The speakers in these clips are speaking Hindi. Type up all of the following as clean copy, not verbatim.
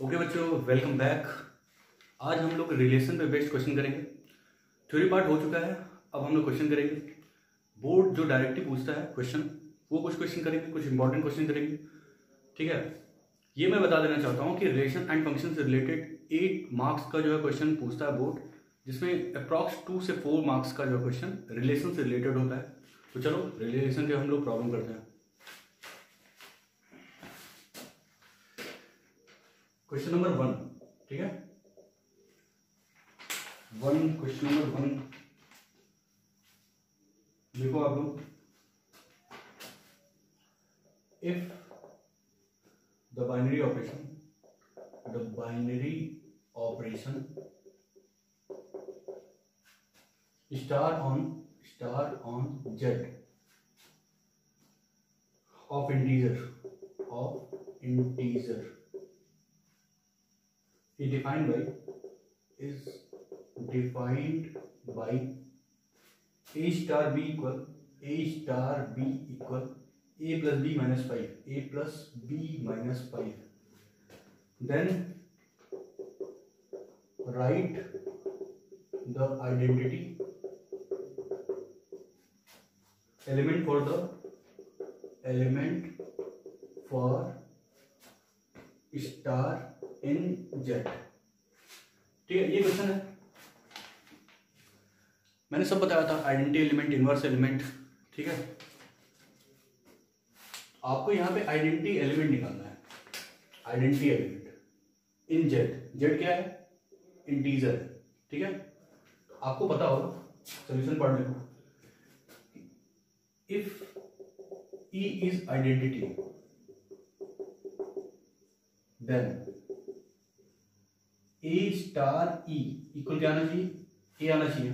ओके बच्चों, वेलकम बैक। आज हम लोग रिलेशन पे बेस्ड क्वेश्चन करेंगे। थ्योरी पार्ट हो चुका है, अब हम लोग क्वेश्चन करेंगे। बोर्ड जो डायरेक्टली पूछता है क्वेश्चन, वो कुछ क्वेश्चन करेंगे, कुछ इंपॉर्टेंट क्वेश्चन करेंगे। ठीक है, ये मैं बता देना चाहता हूँ कि रिलेशन एंड फंक्शन से रिलेटेड 8 मार्क्स का जो है क्वेश्चन पूछता है बोर्ड, जिसमें अप्रॉक्स 2 से 4 मार्क्स का जो है क्वेश्चन रिलेशन से रिलेटेड होता है। तो चलो रिलेशन के हम लोग प्रॉब्लम करते हैं। क्वेश्चन नंबर 1, ठीक है, क्वेश्चन नंबर 1 देखो आप लोग। If the binary operation star on Z of integer is defined by a star b equal a plus b minus 5, then write the identity element for star in Z। ठीक है, ये क्वेश्चन है। मैंने सब बताया था, आइडेंटिटी एलिमेंट, इनवर्स एलिमेंट। ठीक है, आपको यहाँ पे आइडेंटिटी एलिमेंट निकालना है। आइडेंटिटी एलिमेंट इन जेड क्या है? इंटीजर है। ठीक है, आपको पता होगा, सॉल्यूशन पढ़ लो। If e is identity then a star e equal क्या आना चाहिए? ए आना चाहिए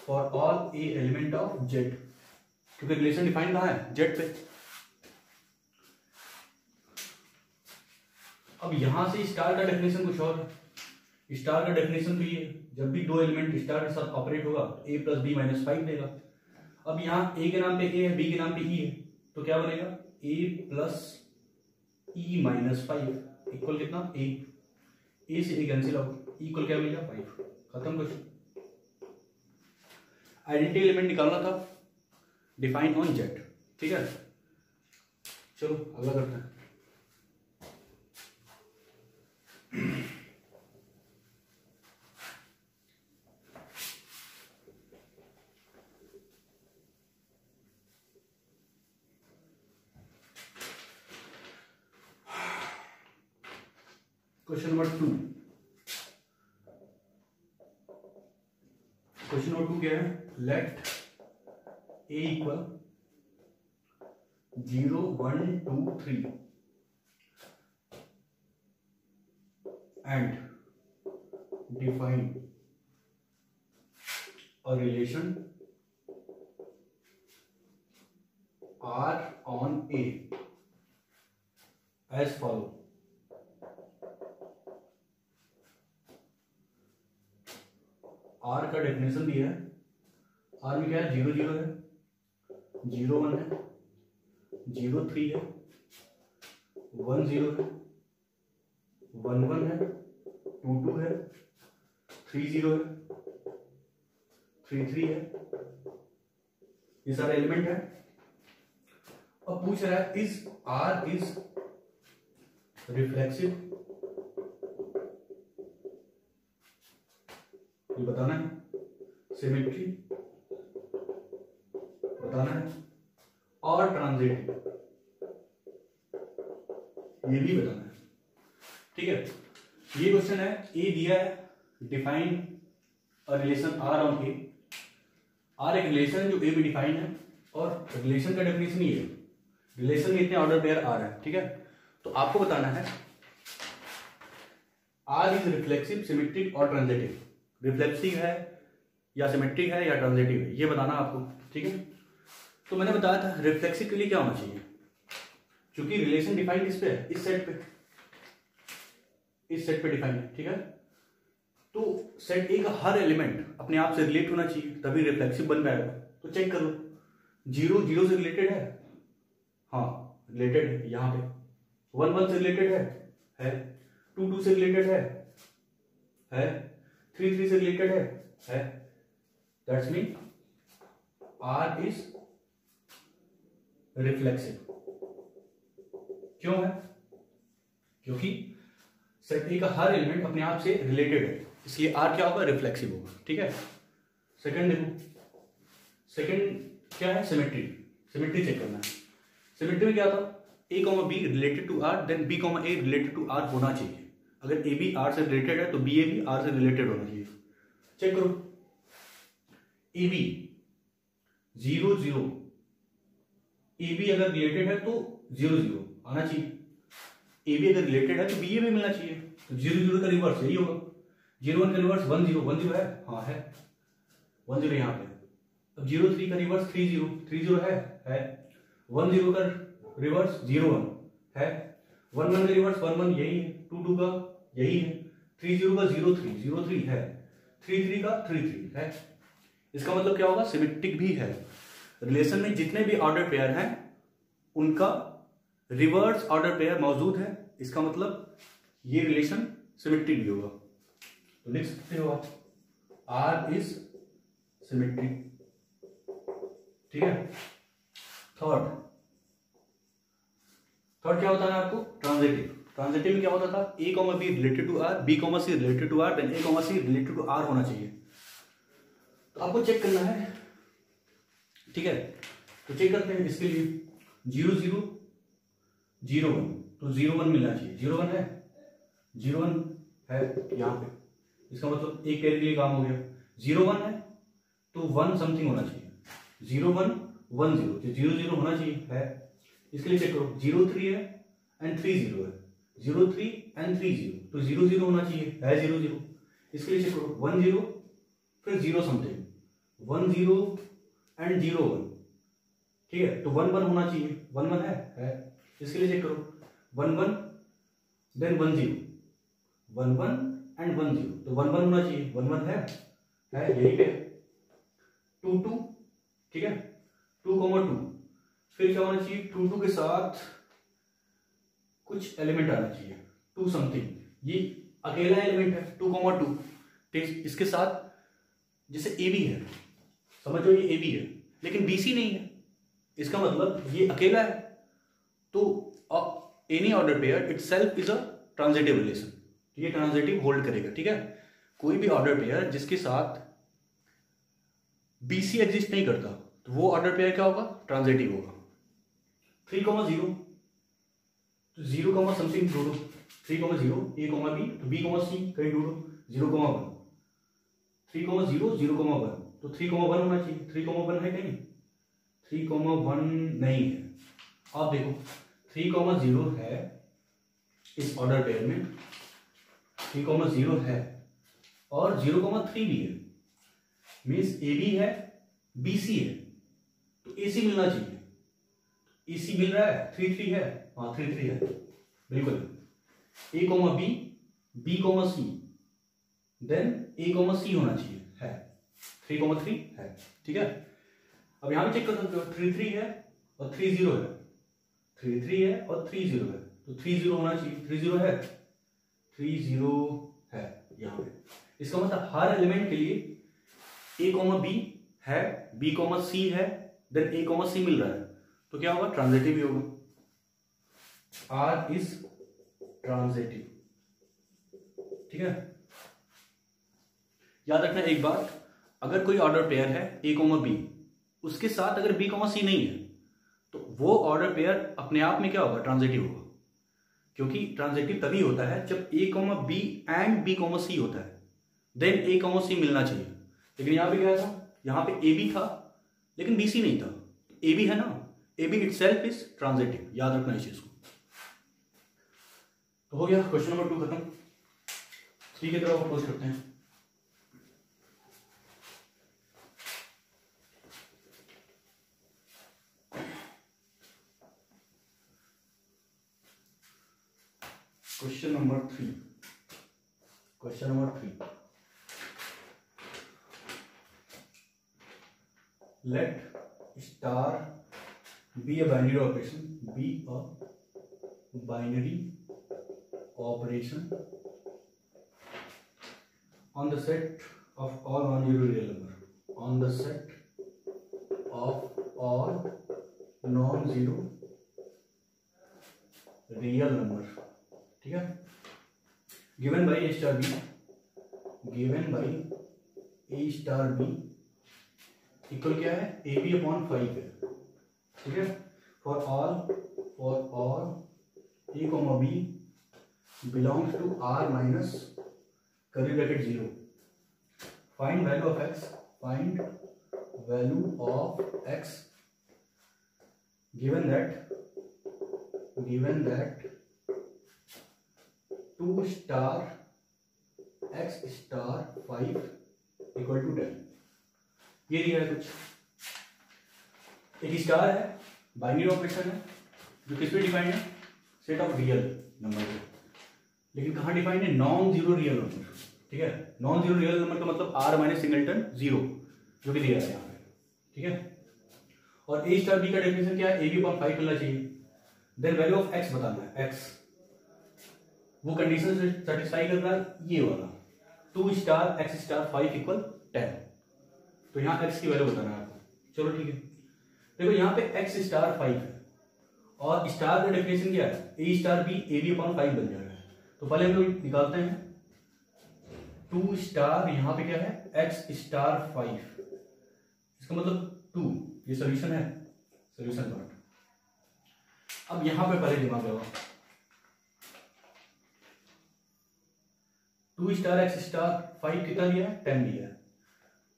for all a element of Z, क्योंकि रिलेशन डिफाइन कहाँ है? जेड पे। अब यहां से स्टार का डेफिनेशन कुछ और है। स्टार का डेफिनेशन तो ये, जब भी दो एलिमेंट स्टार के साथ ऑपरेट होगा ए प्लस बी माइनस 5 देगा। अब यहाँ ए के नाम पे ए है, बी के नाम पे ई है, तो क्या बनेगा? ए प्लस ई माइनस 5 इक्वल कितना? ए से ए कैंसिल आउट, इक्वल क्या मिलेगा? 5। खत्म क्वेश्चन। आइडेंटिटी एलिमेंट निकालना था, डिफाइन ऑन जेड। ठीक है, चलो अगला करते हैं। Question number 2। क्वेश्चन नंबर 2 क्या है? Let A equal 0 1 2 3 and define a relation R on A as follow। R का डेफिनेशन दिया है। आर में क्या है? 0 0 है, 0 1 है, 0 3 है, 1 0 है, 1 1 है, 2 2 है, 3 0 है, 3 3 है। ये सारे एलिमेंट है। अब पूछ रहा है इज आर इज रिफ्लेक्सिव, ये बताना है। सिमेट्री बताना है, और ट्रांजिटिव ये भी बताना है। ठीक है, ये क्वेश्चन है। ए दिया है, define a relation R on A. R एक रिलेशन जो ए में डिफाइन है, और रिलेशन का डेफिनेशन ये है। रिलेशन में इतने ऑर्डर पेयर आर है। ठीक है, तो आपको बताना है आर इज रिफ्लेक्सिव, सिमेट्रिक और ट्रांजिटिव। रिफ्लेक्सिव है या सिमेट्रिक है या ट्रांजिटिव है, ये बताना आपको। ठीक है, तो मैंने बताया था रिफ्लेक्सिव के लिए क्या होना चाहिए, क्योंकि रिलेशन डिफाइन किस पे है? इस सेट पे डिफाइन है। ठीक है, तो सेट ए का हर एलिमेंट अपने आप से रिलेट होना चाहिए, तभी रिफ्लेक्सिव बन पाएगा। तो चेक करो, 0 0 से रिलेटेड है, हाँ रिलेटेड है। यहाँ पे 1 1 से रिलेटेड है, 2 से रिलेटेड है 3 से रिलेटेड है that's mean R is reflexive. क्यों है? क्योंकि सेट ए का हर एलिमेंट अपने आप से रिलेटेड है, इसलिए R क्या होगा? रिफ्लेक्सिव होगा। ठीक है। सेकंड देखो, सेकंड क्या है? सिमेट्री। सिमेट्री चेक करना है। सिमेट्री में क्या था? A, B related to R, then B, A related to R होना चाहिए। अगर A B R से रिलेटेड है तो B A भी R से रिलेटेड होना चाहिए। चेक करो, A B 0 0, A B अगर रिलेटेड है तो 0 0 आना चाहिए। A B अगर रिलेटेड है तो B A भी मिलना चाहिए। तो 0 0 का रिवर्स यही होगा। 0 1 का रिवर्स 1 0, 1 0 है, हाँ है 1 0 यहाँ पे। अब 0 3 का रिवर्स 3 0, 3 0 है 1 0 का रिवर्स 0 1 है, 1 1 का रिवर्स 1 1 यही है, 2 2 का यही है, 3 0 का 0 3 0 3 है, 3 3 का 3 3 है। इसका मतलब क्या होगा? सिमेट्रिक भी है। रिलेशन में जितने भी ऑर्डर पेयर हैं उनका रिवर्स ऑर्डर पेयर मौजूद है, इसका मतलब ये रिलेशन सिमेट्रिक भी होगा। तो लिख सकते हो आप R इज सिमेट्रिक। ठीक है। थर्ड क्या होता है आपको? ट्रांजिटिव। ट्रांजिटिव में क्या होता था? A, B related to R, B, C related to R, then A, C related to R होना चाहिए। तो आपको चेक करना है। ठीक है, तो चेक करते हैं। इसके लिए 0 0 0 1, तो 0 1 मिलना चाहिए। 0 1 है, 0 1 है यहाँ पे, इसका मतलब एक पेयर के लिए काम हो गया। 0 1 है तो 1 समथिंग होना चाहिए। 0 1 1 0, तो 0 0 होना चाहिए है। इसके लिए चेक करो, 0 3 है एंड 3 0 है, 0 3 एंड 3 0, तो 0 0 होना चाहिए है 0 0। इसके लिए चेक करो 1 0 फिर 0 समथिंग, 1 0 एंड 0 1। ठीक है, तो 1 1 होना चाहिए, 1 1 है। इसके लिए चेक करो 1 1 देन 1 0, 1 1 एंड 1 0, तो 1 1 होना चाहिए, 1 1 है यही पे 2 2। ठीक है, 2 2, फिर क्या होना चाहिए? 2 2 के साथ कुछ एलिमेंट आना चाहिए, 2 समथिंग, ये अकेला एलिमेंट है 2 2। इसके साथ जैसे ए बी है, समझो ये ए बी है लेकिन बी सी नहीं है, इसका मतलब ये अकेला है। तो any order pair itself is a transitive relation, ये ट्रांजिटिव होल्ड करेगा। ठीक है, कोई भी ऑर्डर पेयर जिसके साथ बी सी एग्जिस्ट नहीं करता तो वो ऑर्डर पेयर क्या होगा? ट्रांजिटिव होगा। 3 0, तो 0 समथिंग ढूंढो, 3 0 A, B, तो B, C कहीं ढूंढो, 0 1, 3 0 0 1, तो 3 1 होना चाहिए। 3 1 है कहीं? 3 1 नहीं है। आप देखो 3 0 है इस ऑर्डर पेयर में, 3 0 है और 0 3 भी है, मीन्स ए बी है बी सी है, तो ए सी मिलना चाहिए। ए सी मिल रहा है, 3 3 है, हाँ 3 3 है बिल्कुल। A, B, B, C, then A, C होना चाहिए है, 3 3 है। ठीक है, अब यहां भी चेक कर सकते हो 3 3 है और 3 0 है, 3 3 है और 3 0 है, तो 3 0 होना चाहिए, 3 0 है, 3 0 है यहां पे। इसका मतलब हर एलिमेंट के लिए A, B है, B, C है, देन A, C मिल रहा है, तो क्या होगा? ट्रांजिटिव ही होगा। R is transitive. ठीक है, याद रखना एक बात, अगर कोई ऑर्डर पेयर है A, B, उसके साथ अगर B, C नहीं है तो वो ऑर्डर पेयर अपने आप में क्या होगा? ट्रांजिटिव होगा, क्योंकि ट्रांजिटिव तभी होता है जब A, B and B, C होता है, देन A, C मिलना चाहिए। लेकिन यहां पे क्या था? यहां पे A B था लेकिन B C नहीं था, A B है ना, A B itself is transitive, याद रखना इस चीज को। तो हो गया क्वेश्चन नंबर 2 खत्म। 3 की तरफ अप्रोच करते हैं। Question number 3, question number 3, let star be a binary operation, be a binary operation on the set of all non zero real number, on the set of all non zero real number, ठीक है, given by A star B, given by A star B equal क्या है, ए बी अपॉन 5 है, ठीक है, for all A comma B belongs to R minus curly bracket 0, find value of x, find value of x given that 2 star x star 5 equal to 10, ये दिया है कुछ, एक स्टार है, बाइनरी ऑपरेशन है जो किस पे डिफाइंड है, सेट ऑफ रियल नंबर पे, लेकिन कहाँ डिफाइंड है, नॉन जीरो रियल नंबर, ठीक है, नॉन जीरो रियल नंबर का मतलब r माइनस सिंगलटन 0 जो कि दिया है यहाँ पे, ठीक है, और ए स्टार बी का डेफिनेशन क्या है, ए बी अपॉन 5 मिलना चाहिए, देन वैल्यू ऑफ x बताना है, x वो कंडीशन से सेटिस्फाई कर रहा है, ये वाला 2 स्टार x स्टार 5 इक्वल 10, तो यहाँ x की वैल्यू बताना है आपको, चलो ठीक है, देखो यहाँ पे x स्टार 5 है और स्टार का डेफिनेशन क्या है, a star b a B upon 5 बन जाएगा, तो पहले हम लोग निकालते हैं 2 स्टार, यहाँ पे क्या है x स्टार 5, इसका मतलब 2, ये सोल्यूशन है, सोल्यूशन पार्ट। अब यहां पे पहले दिमाग लगाओ, 2 स्टार x स्टार 5 कितना दिया है, 10 दिया है,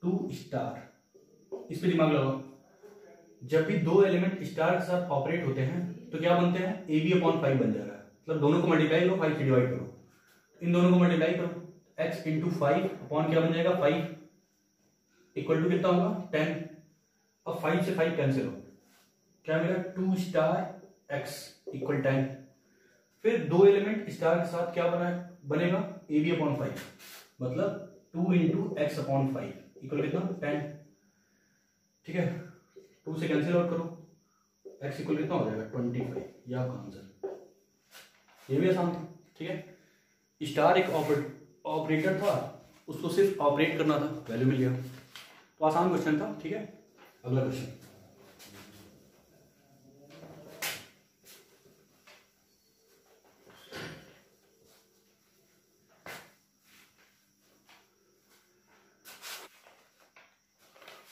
2 स्टार, इस पे दिमाग लगाओ, जब भी दो एलिमेंट स्टार के साथ ऑपरेट होते हैं तो क्या बनते हैं, ए बी अपॉन 5 बन जाएगा, मतलब दोनों को मल्टीप्लाई करो, 5 से डिवाइड करो, इन दोनों को मल्टीप्लाई करो, x इंटू 5 अपॉन क्या बन जाएगा, 5 इक्वल टू कितना होगा, 10, अब 5 से 5 कैंसिल हो, क्या मिला, 2 स्टार x इक्वल 10, फिर दो एलिमेंट स्टार के साथ क्या बनेगा, ए बी अपॉन 5, मतलब 2 इंटू एक्स अपॉन 5 इक्वल कितना, 10, ठीक है, 2 से कैंसिल आउट करो, x इक्वल कितना हो जाएगा, 25, ये आपका आंसर, ये भी आसान था, ठीक है, स्टार एक ऑपरेटर था, उसको सिर्फ ऑपरेट करना था, वैल्यू मिल गया, तो आसान क्वेश्चन था, ठीक है, अगला क्वेश्चन,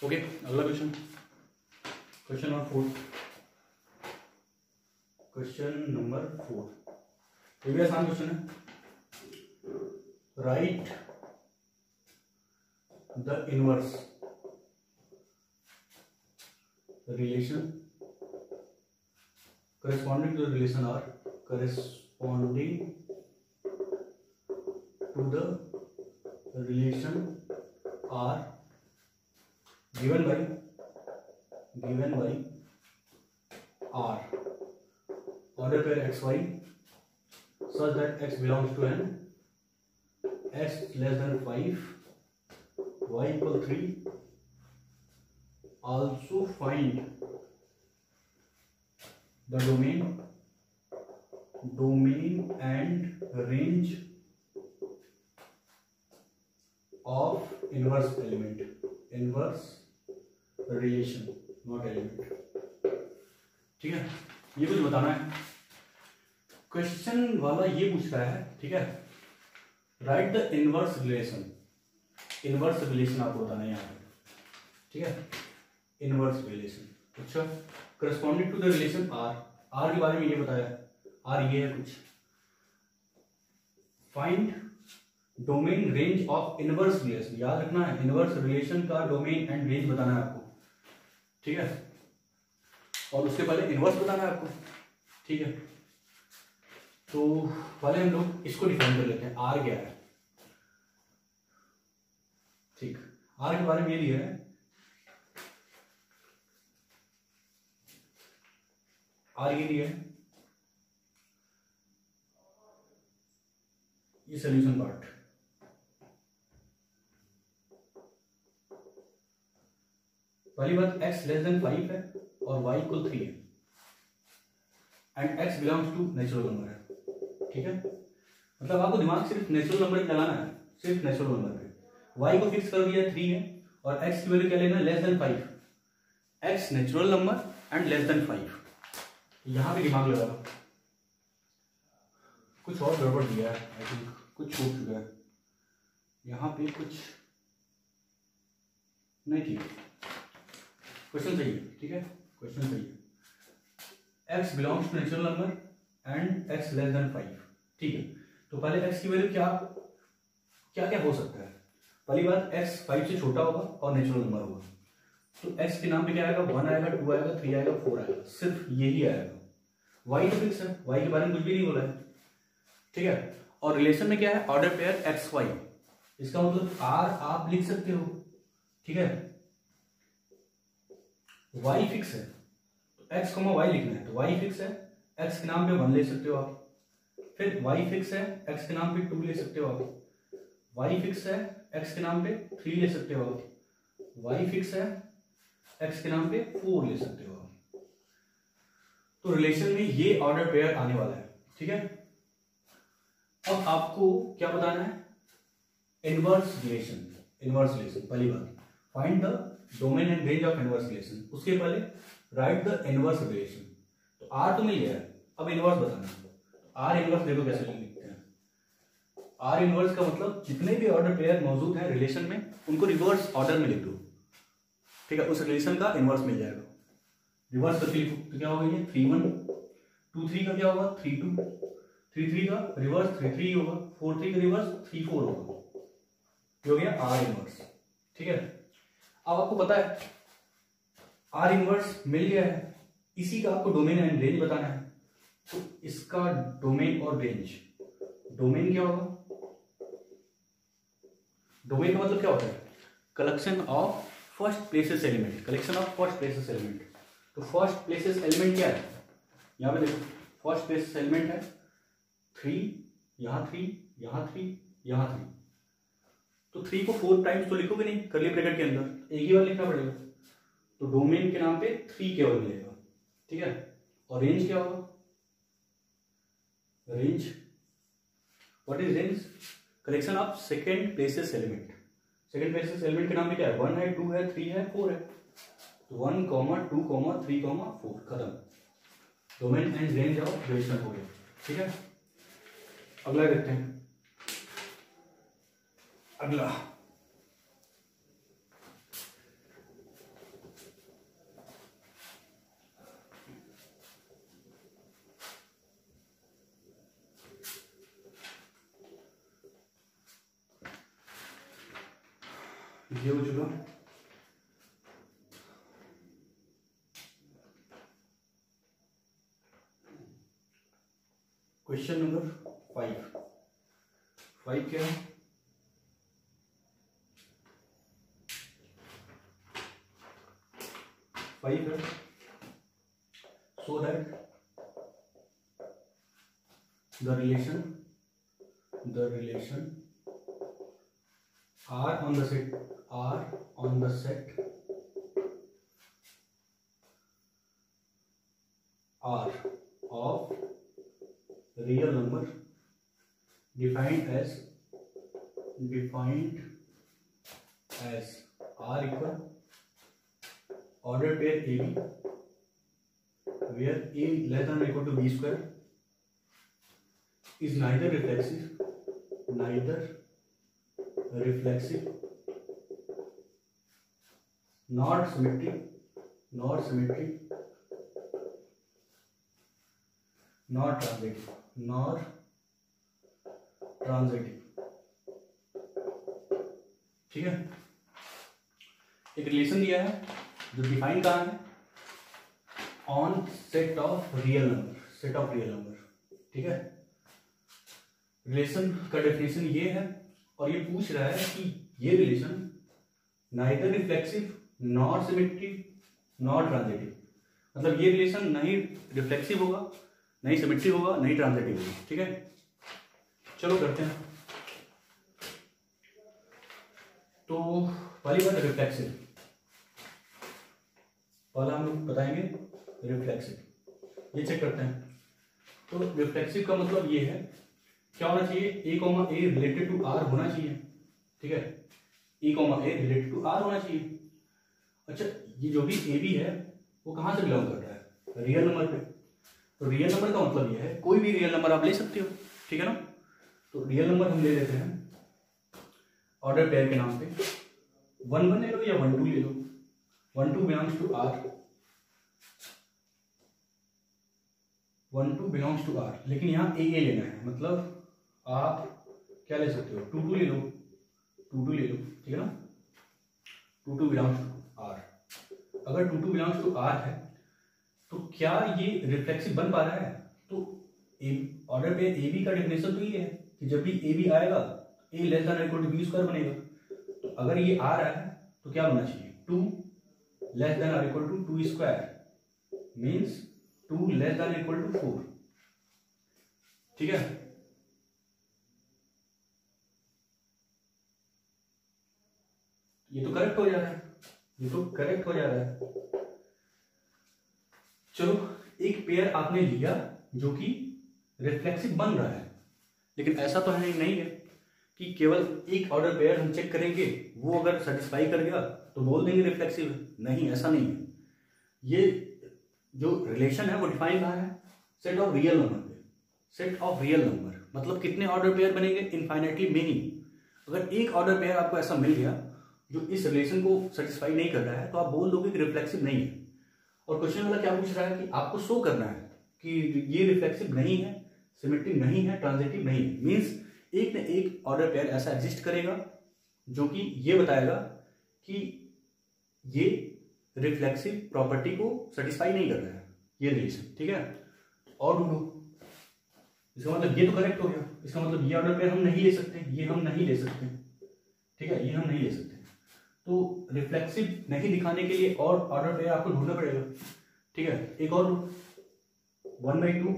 ओके, अगला question, question number 4, question number 4, ये भी आसान क्वेश्चन है, write the inverse relation corresponding to the relation R, corresponding to the relation R given by R order pair xy such that x belongs to n, x less than 5, y equal 3, also find the domain and range of inverse element, inverse relation not element, ठीक है, ये कुछ बताना है, क्वेश्चन वाला ये पूछ रहा है, ठीक है, write the inverse relation, inverse relation आपको बताना है यहाँ पे, ठीक है, इनवर्स रिलेशन, अच्छा, corresponding to the relation R के बारे में ये बताया, आर ये है कुछ, find domain range of inverse relation, याद रखना है, इनवर्स रिलेशन का डोमेन एंड रेंज बताना है आपको, ठीक है, और उसके पहले इनवर्स बताना है आपको, ठीक है, तो पहले हम लोग इसको डिफाइन कर लेते हैं, आर क्या है, ठीक, आर के बारे में ये दिया है, आर ये दिया है, ये सोल्यूशन पार्ट, पहली बात x लेस देन 5 है और y इक्वल 3 है and x belongs to natural number है, ठीक है, मतलब आपको दिमाग सिर्फ नेचुरल नंबर लगाना है, सिर्फ नेचुरल नंबर पे। वाई को फिक्स कर दिया 3 है और एक्स की वैल्यू क्या लेना है, less than 5। X natural number and less than 5। यहां पे दिमाग लगा लो। कुछ और गड़बड़ दिया है, आई थिंक कुछ छूट चुका है यहाँ पे, कुछ नहीं। ठीक है, क्वेश्चन सही है, ठीक है, क्वेश्चन सही है। x belongs to natural number and x less than 5। ठीक है, तो पहले x की वैल्यू क्या क्या क्या हो सकता है। पहली बात, x 5 से छोटा होगा और नेचुरल नंबर होगा, तो x के नाम पे क्या आएगा, 1 आएगा, 2 आएगा, 3 आएगा, 4 आएगा, सिर्फ यही आएगा। y तो फिक्स है, y के बारे में कुछ भी नहीं बोला है, ठीक है। और रिलेशन में क्या है, ऑर्डर पेयर एक्स वाई, इसका मतलब r आप लिख सकते हो, ठीक है। y फिक्स है तो x, y लिखना है, तो y फिक्स है, x के नाम पे 1 ले सकते हो आप। फिर y फिक्स है, x के नाम पे 2 ले सकते हो आप। y फिक्स है, x के नाम पे 3 ले सकते हो आप। y फिक्स है, x के नाम पे 4 ले सकते हो आप। तो रिलेशन में ये ऑर्डर पेयर आने वाला है, ठीक है। अब आपको क्या बताना है, इनवर्स रिलेशन। इनवर्स रिलेशन, पहली बात find the domain and range of inverse relation. उसके पहले राइट द इनवर्स रिलेशन। तो आर तो मिल गया है, अब इनवर्स बताना है। आर इनवर्स देखो कैसे लिखते हैं। आर इनवर्स का मतलब जितने भी ऑर्डर पेयर मौजूद हैं रिलेशन में, उनको रिवर्स ऑर्डर में लिख दो, ठीक है, उस रिलेशन का इनवर्स मिल जाएगा। रिवर्स करके लिखो तो क्या होगा, ये 3 1 2 3 का क्या होगा, 3 2 3 3 का रिवर्स 3 3 होगा, 4 3 का रिवर्स 3 4 होगा, ये हो गया आर इनवर्स, ठीक है। अब आपको पता है आर इनवर्स मिल गया है, इसी का आपको डोमेन एंड रेंज बताना है। तो इसका डोमेन और रेंज, डोमेन क्या होगा, डोमेन का मतलब क्या होता है, collection of first places element, collection of first places element. तो फर्स्ट प्लेसेस एलिमेंट क्या है, यहां पे देखो फर्स्ट प्लेसेस एलिमेंट है 3, यहां 3, यहां 3, यहां 3। तो 3 को 4 टाइम्स तो लिखोगे नहीं कर्ली ब्रैकेट के अंदर, एक ही बार लिखना पड़ेगा। तो डोमेन के नाम पे 3 केवल मिलेगा, ठीक है। और रेंज क्या होगा, range, what is range, collection of second places element. Second places element के नाम पे क्या है, 1 है, 2 है, 3 है, 4 है। तो 1, 2, 3, 4 खत्म। Domain and range of relation हो गया, ठीक है। अगला देखते हैं, अगला ये हो चुका। क्वेश्चन नंबर 5 क्या है, so that the relation R on the set R of real number defined as R equal order pair AB where A less than or equal to B square is neither reflexive nor symmetric nor transitive, ठीक है। एक रिलेशन दिया है जो डिफाइन कहाँ है, on set of real number, ठीक है। रिलेशन का डेफिनेशन ये है और ये पूछ रहा है कि ये relation neither reflexive nor symmetric nor transitive, मतलब ये रिलेशन नहीं रिफ्लेक्सिव होगा, नहीं सिमेट्रिक होगा, नहीं ट्रांजिटिव होगा, ठीक है। चलो करते हैं। तो पहली बात रिफ्लेक्सिव, पहला हम लोग बताएंगे रिफ्लेक्सिव, ये चेक करते हैं। तो रिफ्लेक्सिव का मतलब ये है क्या होना चाहिए, a comma a related to R होना चाहिए, ठीक है, a comma a related to R होना चाहिए। अच्छा, ये जो भी ए बी है वो कहाँ से बिलोंग कर रहा है, रियल नंबर पे। तो रियल नंबर का मतलब ये है कोई भी रियल नंबर आप ले सकते हो, ठीक है ना। तो रियल नंबर हम ले लेते हैं ऑर्डर पेयर के नाम पे, 1 1 ले लो या 1 2 ले लो, 1 2 belongs to R, 1 2 belongs to R, लेकिन यहाँ ए लेना है, मतलब आप क्या ले सकते हो, 2 2 ले लो, 2 2 ले लो, ठीक है ना, 2 2 बिलोंग्स टू आर। अगर 2 2 बिलोंग्स टू आर है तो क्या ये रिफ्लेक्सिव बन पा रहा है, तो ऑर्डर पे ए बी का डेफिनेशन तो ये है कि जब भी ए बी आएगा a less than equal to b square बनेगा। तो अगर ये आ रहा है तो क्या होना चाहिए, 2 लेस देन और equal to 2 square means 2 less than equal to 4, ठीक है। ये तो करेक्ट हो जा रहा है, ये तो करेक्ट हो जा रहा है। चलो, एक पेयर आपने लिया जो कि रिफ्लेक्सिव बन रहा है, लेकिन ऐसा तो है नहीं है कि केवल एक ऑर्डर पेयर हम चेक करेंगे, वो अगर सेटिस्फाई कर गया तो बोल देंगे रिफ्लेक्सिव है, नहीं, ऐसा नहीं है। ये जो रिलेशन है वो डिफाइन कहाँ है, सेट ऑफ रियल नंबर पे, सेट ऑफ रियल नंबर मतलब कितने ऑर्डर पेयर बनेंगे, इनफाइनाइटली मेनी। अगर एक ऑर्डर पेयर आपको ऐसा मिल गया जो इस रिलेशन को सेटिस्फाई नहीं कर रहा है तो आप बोल दोगे कि रिफ्लेक्सिव नहीं है। और क्वेश्चन वाला क्या पूछ रहा है कि आपको शो करना है कि ये रिफ्लेक्सिव नहीं है, सिमेट्रिक नहीं है, ट्रांजिटिव नहीं है, मींस एक न एक ऑर्डर पेयर ऐसा एग्जिस्ट करेगा जो कि ये बताएगा कि ये रिफ्लेक्सिव प्रॉपर्टी को सेटिस्फाई नहीं कर रहा है ये रिलेशन, ठीक है। और ढूंढो, इसका मतलब ये तो करेक्ट हो गया, इसका मतलब ये ऑर्डर पेयर हम नहीं ले सकते, ये हम नहीं ले सकते, ठीक है, ये हम नहीं ले सकते। तो रिफ्लेक्सिव नहीं दिखाने के लिए और ऑर्डर पेयर आपको ढूंढना पड़ेगा, ठीक है। एक और 1/2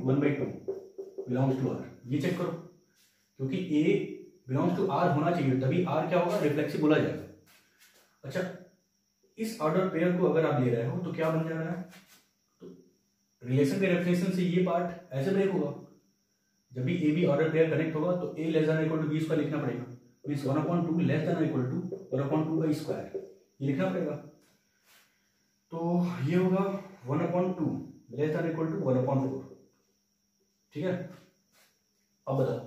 बिलोंग्स टू आर, ये चेक करो, क्योंकि ए बिलोंग्स टू आर होना चाहिए तभी आर क्या होगा, रिफ्लेक्सिव बोला जाएगा। अच्छा, इस ऑर्डर पेयर को अगर आप ले रहे हो तो क्या बन जा रहा है, तो रिलेशन के डेफिनेशन से ये पार्ट ऐसे ब्रेक होगा, जब भी a b order pair connect होगा तो a less than equal to b square लिखना पड़ेगा, means 1/2 less than equal to 1/2 का स्क्वायर, ये लिखना पड़ेगा। तो ये होगा 1/2 लेस देन इक्वल टू 1/4, ठीक है। अब बताओ,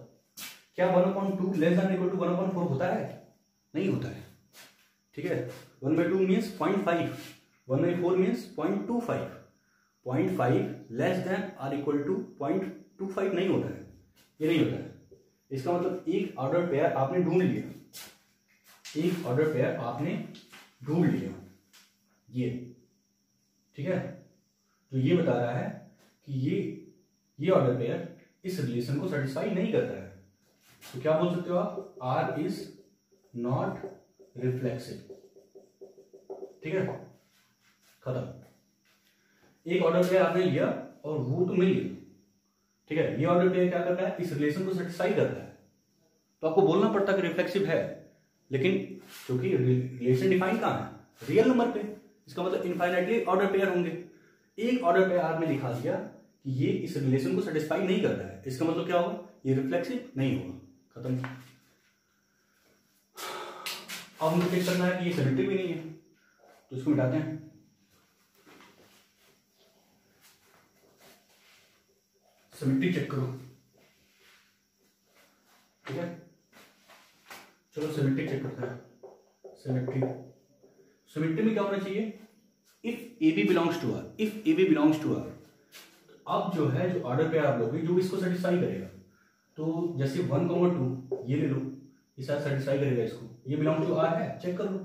क्या 1/2 लेस देन इक्वल टू 1/4 होता है, नहीं होता है, ठीक है। 1/2 मीन्स 0.5, 1/4 मीन्स 0.25, 0.5 लेस देन और इक्वल टू 0.25 नहीं होता है, ये नहीं होता है। इसका मतलब एक ऑर्डर पेयर आपने ढूंढ लिया, एक ऑर्डर पेयर आपने ढूंढ लिया ये, ठीक है। तो ये बता रहा है कि ये ऑर्डर पेयर इस रिलेशन को सेटिस्फाई नहीं करता है। तो क्या बोल सकते हो आप, आर इज नॉट रिफ्लेक्सिव, ठीक है, खत्म। एक ऑर्डर पेयर आपने लिया और वो तो मिल गया, ठीक है। ये ऑर्डर पेयर क्या करता है, इस रिलेशन को सेटिस्फाई करता है, तो आपको बोलना पड़ता है कि रिफ्लेक्सिव है, लेकिन क्योंकि रिलेशन डिफाइन कहाँ है, रियल नंबर पे, इसका मतलब इनफाइनाइटली ऑर्डर पेयर होंगे। एक ऑर्डर पेयर आपने दिखा दिया कि ये इस रिलेशन को सेटिस्फाई नहीं कर रहा है, इसका मतलब क्या होगा, ये रिफ्लेक्सिव नहीं होगा, खत्म। अब हमको चेक करना है कि ये सिमेट्रिक भी नहीं है, तो इसको मिटाते हैं। सिमेट्री चेक करो, ठीक है, चलो सिमेट्री चेक करते हैं। सिमेट्री में क्या होना चाहिए, if a b belongs to R, if a b belongs to R. अब जो है, जो ऑर्डर पे आप लोगे जो इसको सेटिस्फाई करेगा, तो जैसे 1,2 ये ले लो, ये शायद सेटिस्फाई करेगा इसको, ये बिलोंग टू आर है, चेक कर लो,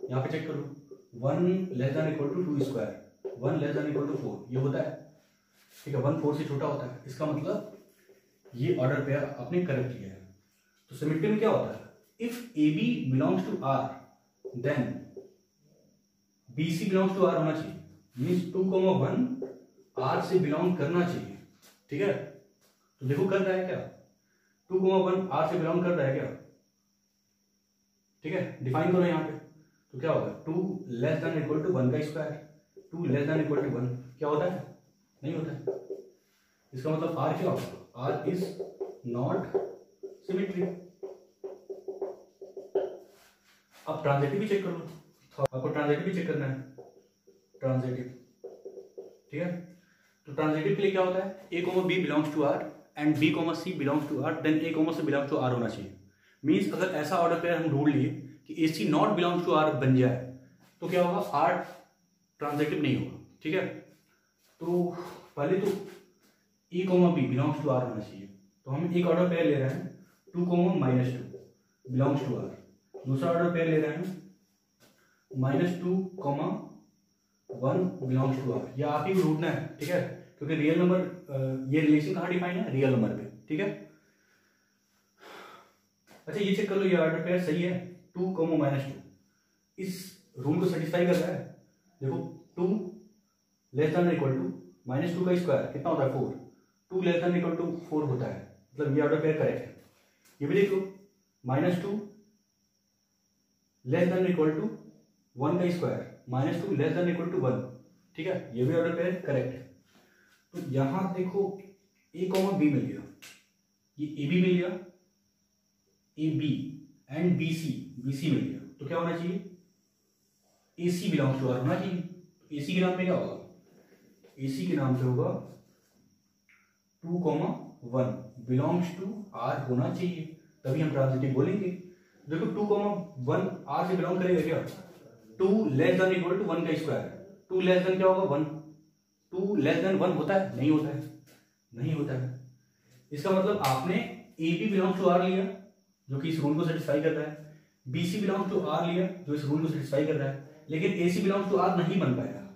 यहाँ पे चेक करो, 1 less than equal to 2 square, 1 less than equal to 4, ये होता है, ठीक है, 1 4 से छोटा होता है, इसका मतलब ये ऑर्डर पेयर आपने करेक्ट किया है। तो सिमेट्री में क्या होता है, if a b belongs to R then b c belongs to R होना चाहिए, मीन्स 2,1 आर से बिलोंग करना चाहिए, ठीक है। तो देखो कर रहा है क्या, 2,1 आर से बिलोंग कर रहा है क्या, ठीक है, डिफाइन करो यहाँ पे। तो क्या होगा, 2 लेस देन इक्वल टू 1 का square, 2 less than equal to 1 क्या होता है, नहीं होता है, इसका मतलब आर क्या होगा, आर इज नॉट सिमेट्री। अब ट्रांजिटिव भी चेक कर लो, तो आपको ट्रांजिटिव भी चेक करना है, ट्रांजिटिव, ठीक है। तो ट्रांजिटिव के लिए क्या होता है, a comma b belongs to R and b comma c belongs to R, then a comma c belongs to R होना चाहिए। मीन्स अगर ऐसा ऑर्डर पेयर हम ढूंढ लिए कि ए सी नॉट बिलोंग्स टू आर बन जाए तो क्या होगा, आर ट्रांजिटिव नहीं होगा, ठीक है। तो पहले तो a comma b belongs to R होना चाहिए, तो हम एक ऑर्डर पेयर ले रहे हैं 2 कोमा -2 बिलोंग्स टू आर, दूसरा ऑर्डर पेयर ले रहे हैं -2 कोमा 1 बिलोंग्स टू आर। या आप ही को ढूंढना है, ठीक है, क्योंकि रियल नंबर, ये रिलेशन कहाँ डिफाइन है, रियल नंबर पे, ठीक है। अच्छा ये चेक कर लो, ये ऑर्डर पेयर सही है, 2 कोमा -2 इस रूल को सेटिस्फाई कर रहा है। देखो 2 लेस देन इक्वल टू -2 का स्क्वायर कितना होता है 4, 2 लेस देन इक्वल टू 4 होता है, मतलब ये ऑर्डर पेयर करेक्ट है। ये भी देखो -2 लेस देन इक्वल टू 1 का square, -2 less than equal to 1, ठीक है, ये भी ऑर्डर पेयर करेक्ट है। तो यहां देखो ए कॉमा बी मिल गया, ये ए बी मिल गया, a b and b c मिल गया, तो क्या होना चाहिए, a c belongs to R होना चाहिए। ए सी के नाम पे क्या होगा, ए सी के नाम पे होगा 2 कोमा 1 बिलोंग्स टू आर होना चाहिए, तभी हम ट्रांजिटिव बोलेंगे। देखो 2 कोमा 1 आर से बिलोंग करेगा क्या, 2 लेस देन इक्वल टू 1 का स्क्वायर, 2 लेस देन क्या होगा 1, 2 लेस देन 1 होता है, नहीं होता है, नहीं होता है। इसका मतलब आपने a b belongs to R लिया जो कि इस रूल को सेटिस्फाई कर रहा है, b c belongs to R लिया जो इस रूल को सेटिस्फाई कर रहा है, लेकिन ए सी बिलोंग्स टू आर नहीं बन पाएगा,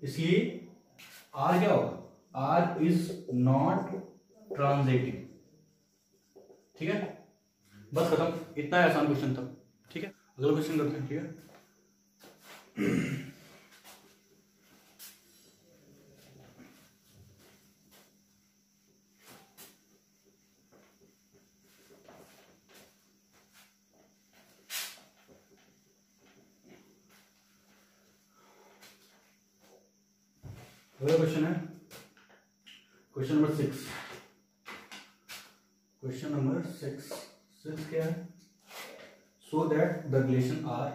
इसलिए आर क्या होगा, आर इज नॉट ट्रांजिटिव, ठीक है। बस खत्म, इतना आसान क्वेश्चन था, ठीक है। अगला क्वेश्चन करते हैं, ठीक है। अगला क्वेश्चन है क्वेश्चन नंबर 6। क्वेश्चन नंबर 6 क्या है, so that the relation R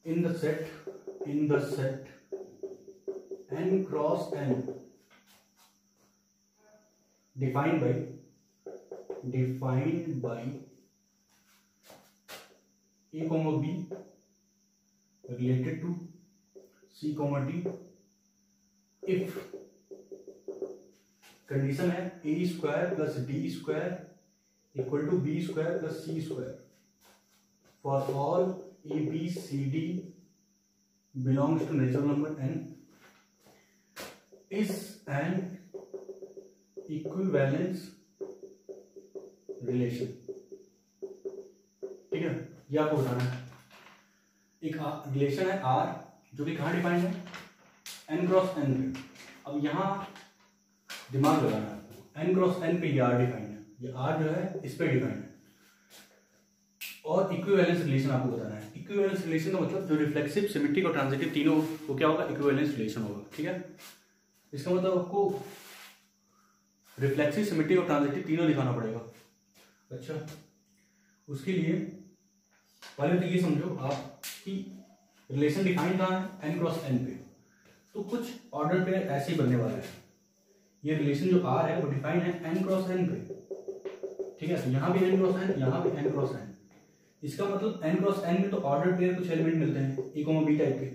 in the set n cross n defined by a comma b related to c comma d if condition है a square plus d square equal to b square plus c square for all a b c d belongs to natural number n is an equivalence relation, ठीक है। ये आपको बताना है, एक रिलेशन है R जो कि कहाँ डिफाइंड है, n क्रॉस n पे। अब यहाँ दिमाग लगाना है, n क्रॉस n पे ये R डिफाइंड है, ये R जो है इस पे डिफाइंड है, और इक्विवेलेंस रिलेशन आपको बताना है। इक्विवेलेंस रिलेशन का मतलब जो रिफ्लेक्सिव, सिमेट्रिक और ट्रांजिटिव तीनों, वो क्या होगा, इक्विवेलेंस रिलेशन होगा, ठीक है। इसका मतलब आपको रिफ्लेक्सिव, सिमेट्रिक और ट्रांजिटिव तीनों दिखाना पड़ेगा। अच्छा, उसके लिए पहले तो ये समझो आप कि रिलेशन डिफाइन कहाँ है, n क्रॉस n पे, तो कुछ ऑर्डर पेयर ऐसे ही बनने वाला है। ये रिलेशन जो R है वो डिफाइन है n क्रॉस n पे, ठीक है। तो यहाँ भी n क्रॉस n, यहाँ भी n क्रॉस n, इसका मतलब n क्रॉस n में तो ऑर्डर पेयर कुछ एलिमेंट मिलते हैं a कोमा b टाइप के,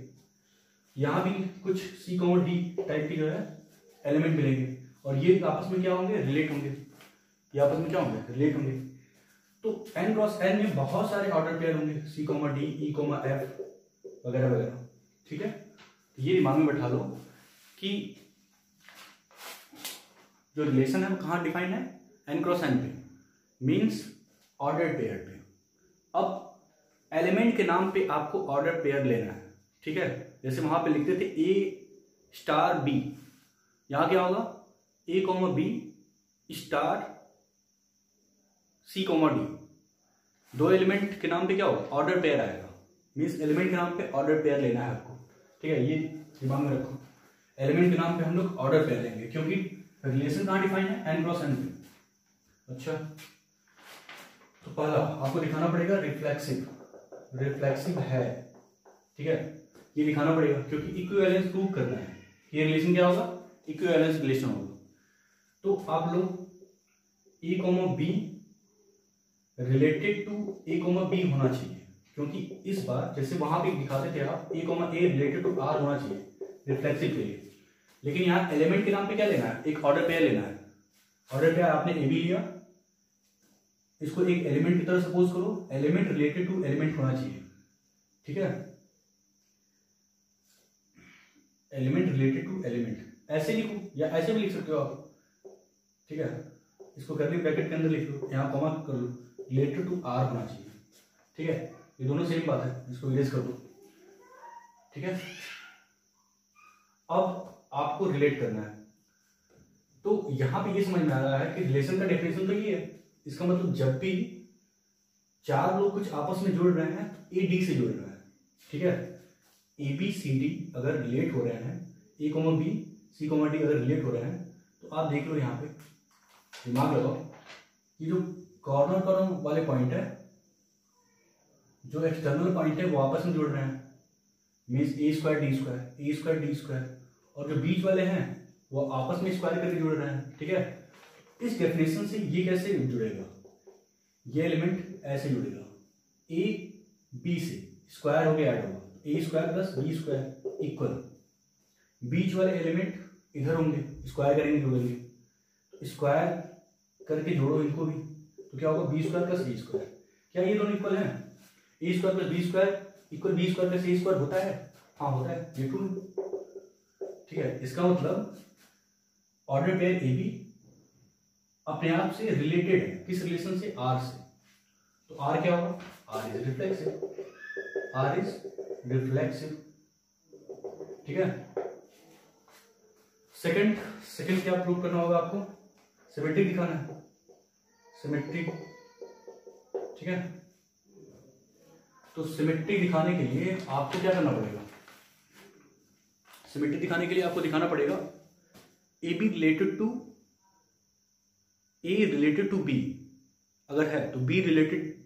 यहाँ भी कुछ c कोमा d टाइप के जो है एलिमेंट मिलेंगे, और ये आपस में क्या होंगे, रिलेट होंगे, ये आपस में क्या होंगे, रिलेट होंगे। तो n क्रॉस n में बहुत सारे ऑर्डर पेयर होंगे, c comma d, e comma f वगैरह वगैरह, ठीक है। तो ये दिमाग में बैठा लो कि जो रिलेशन है वो कहाँ डिफाइन है, n क्रॉस n पे, मीन्स ऑर्डर पेयर पे। अब एलिमेंट के नाम पे आपको ऑर्डर पेयर लेना है, ठीक है। जैसे वहां पे लिखते थे a स्टार b, यहां क्या होगा, a comma b star c comma d, दो एलिमेंट के नाम पे क्या होगा, ऑर्डर पेयर आएगा, मीन्स एलिमेंट के नाम पे ऑर्डर पेयर लेना है आपको, ठीक है, ये दिमाग में रखो। एलिमेंट के नाम पे हम लोग ऑर्डर पेयर लेंगे, क्योंकि रिलेशन कहाँ डिफाइन है, n क्रॉस n पे। अच्छा, तो पहला आपको दिखाना पड़ेगा रिफ्लेक्सिव है, ठीक है, ये दिखाना पड़ेगा, क्योंकि इक्विवेलेंस प्रूव करना है। ये रिलेशन क्या होगा, इक्विवेलेंस रिलेशन होगा। तो आप लोग a, b related to a, b होना चाहिए, क्योंकि इस बार जैसे वहां पे दिखाते थे आप a, रिलेटेड टू r होना चाहिए रिफ्लेक्सिव के लिए, लेकिन यहाँ एलिमेंट के नाम पे क्या लेना है, एक ऑर्डर पेयर लेना है। ऑर्डर पेयर आपने a b लिया, इसको एक एलिमेंट की तरह सपोज करो, एलिमेंट रिलेटेड टू एलिमेंट होना चाहिए, ठीक है, एलिमेंट रिलेटेड टू एलिमेंट, ऐसे लिखो या ऐसे भी लिख सकते हो आप, ठीक है, इसको कर्ली ब्रैकेट के अंदर लिख लो, यहाँ कॉमा कर लो, रिलेटेड टू आर होना चाहिए, ठीक है, ये दोनों सेम बात है, इसको इरेज कर दो, ठीक है। अब आपको रिलेट करना है, तो यहां पे ये समझ में आ रहा है कि रिलेशन का डेफिनेशन तो ये है, इसका मतलब जब भी चार लोग कुछ आपस में जुड़ रहे हैं तो ए डी से जुड़ रहा है, ठीक है, ए बी सी डी अगर रिलेट हो रहे हैं, a comma b c comma d अगर रिलेट हो रहे हैं, तो आप देख लो यहाँ पे दिमाग लगाओ, ये जो कॉर्नर वाले पॉइंट है, जो एक्सटर्नल पॉइंट है वो आपस में जुड़ रहे हैं, मीन्स ए स्क्वायर डी स्क्वायर, और जो बीच वाले हैं वो आपस में स्क्वायर करके जुड़ रहे हैं, ठीक है। इस डेफिनेशन से ये कैसे जुड़ेगा, ये एलिमेंट ऐसे जुड़ेगा, ए बी से स्क्वायर हो गया, ऐड होगा, a square plus b square equal, बीच वाले एलिमेंट इधर होंगे, स्क्वायर करेंगे, जोड़ेंगे, स्क्वायर करके जोड़ो इनको भी, तो क्या होगा, b square plus a square. क्या ये दोनों इक्वल हैं, a square plus b square equal b square plus a square होता है, हाँ होता है, ये ट्रू, ठीक है। इसका मतलब ऑर्डर पेयर ए बी अपने आप से रिलेटेड है, किस रिलेशन से, आर से, तो आर क्या होगा, आर इज रिफ्लेक्सिव, ठीक है। सेकंड क्या प्रूव करना होगा आपको, सिमेट्रिक दिखाना है, सिमेट्रिक, ठीक है। तो सिमेट्रिक दिखाने के लिए आपको क्या करना पड़ेगा, सिमेट्रिक दिखाने के लिए आपको दिखाना पड़ेगा a b related to b अगर है तो बी रिलेटेड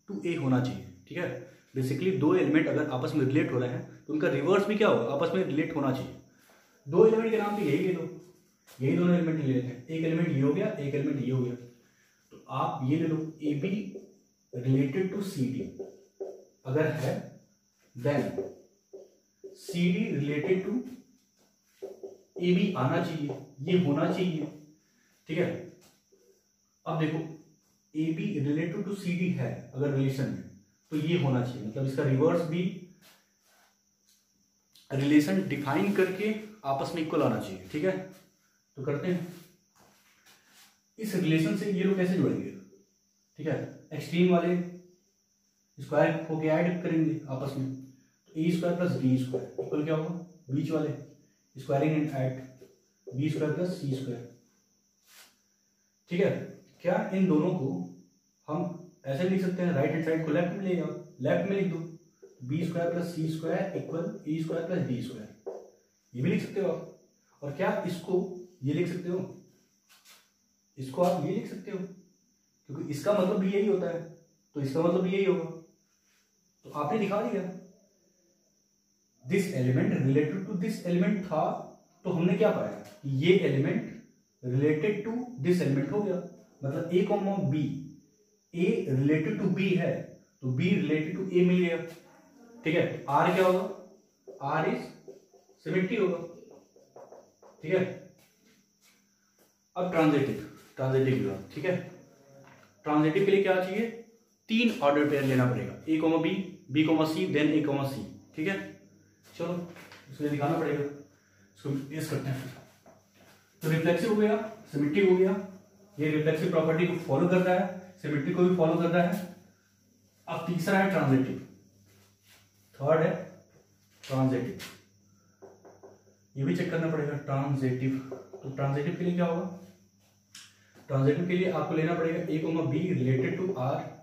टू ए होना चाहिए, ठीक है। बेसिकली दो एलिमेंट अगर आपस में रिलेट हो रहे हैं तो उनका रिवर्स भी क्या होगा, आपस में रिलेट होना चाहिए। दो एलिमेंट के नाम पे यही ले लो, यही दोनों एलिमेंट ले लेते हैं, एक एलिमेंट ये हो गया, एक एलिमेंट ये हो गया, तो आप ये ले लो, a b related to c d अगर है, then c d related to a b आना चाहिए, ये होना चाहिए, ठीक है। अब देखो a b related to c d है अगर रिलेशन में, तो ये होना चाहिए, मतलब इसका रिवर्स भी रिलेशन डिफाइन करके आपस में इक्वल आना चाहिए, ठीक है। तो करते हैं, इस रिलेशन से ये लोग कैसे जुड़ेंगे, ठीक है, एक्सट्रीम वाले स्क्वायर होके ऐड करेंगे आपस में, तो a square plus b square equal क्या होगा, बीच वाले squaring and add b square plus c square, ठीक है। क्या इन दोनों को हम ऐसे लिख सकते हैं, राइट हैंड साइड को लेफ्ट में ले जाओ, लेफ्ट में लिख दो, B square plus c square equal ए स्क्वायर प्लस बी स्क्वायर, ये भी लिख सकते हो आप। और क्या इसको ये लिख सकते हो, इसको आप ये लिख सकते हो, क्योंकि इसका मतलब भी यही होता है, तो इसका मतलब भी यही होगा, तो आपने दिखा दिया this element related to this element था, तो हमने क्या पाया कि ये element related to this element हो गया, मतलब a comma b, a related to b है तो बी रिलेटेड टू ए मिल गया, ठीक है। आर क्या होगा, आर इज सिमेट्रिक होगा, ठीक है। अब ट्रांजिटिव, ठीक है। ट्रांजिटिव के लिए क्या चाहिए, तीन ऑर्डर पेयर लेना पड़ेगा, a comma B, B comma C, then A comma सी, ठीक है। चलो इसलिए दिखाना पड़ेगा, इसको इस करते हैं। तो रिफ्लेक्सिव हो गया, सिमेट्रिक हो गया, ये रिफ्लेक्सिव प्रॉपर्टी को फॉलो करता है, सिमेट्रिक को भी फॉलो करता है। अब तीसरा है ट्रांजिटिव, थर्ड है ट्रांजिटिव, ये भी चेक करना पड़ेगा ट्रांजिटिव। तो ट्रांजिटिव के लिए क्या होगा, ट्रांजिटिव के लिए आपको लेना पड़ेगा a comma b related to R,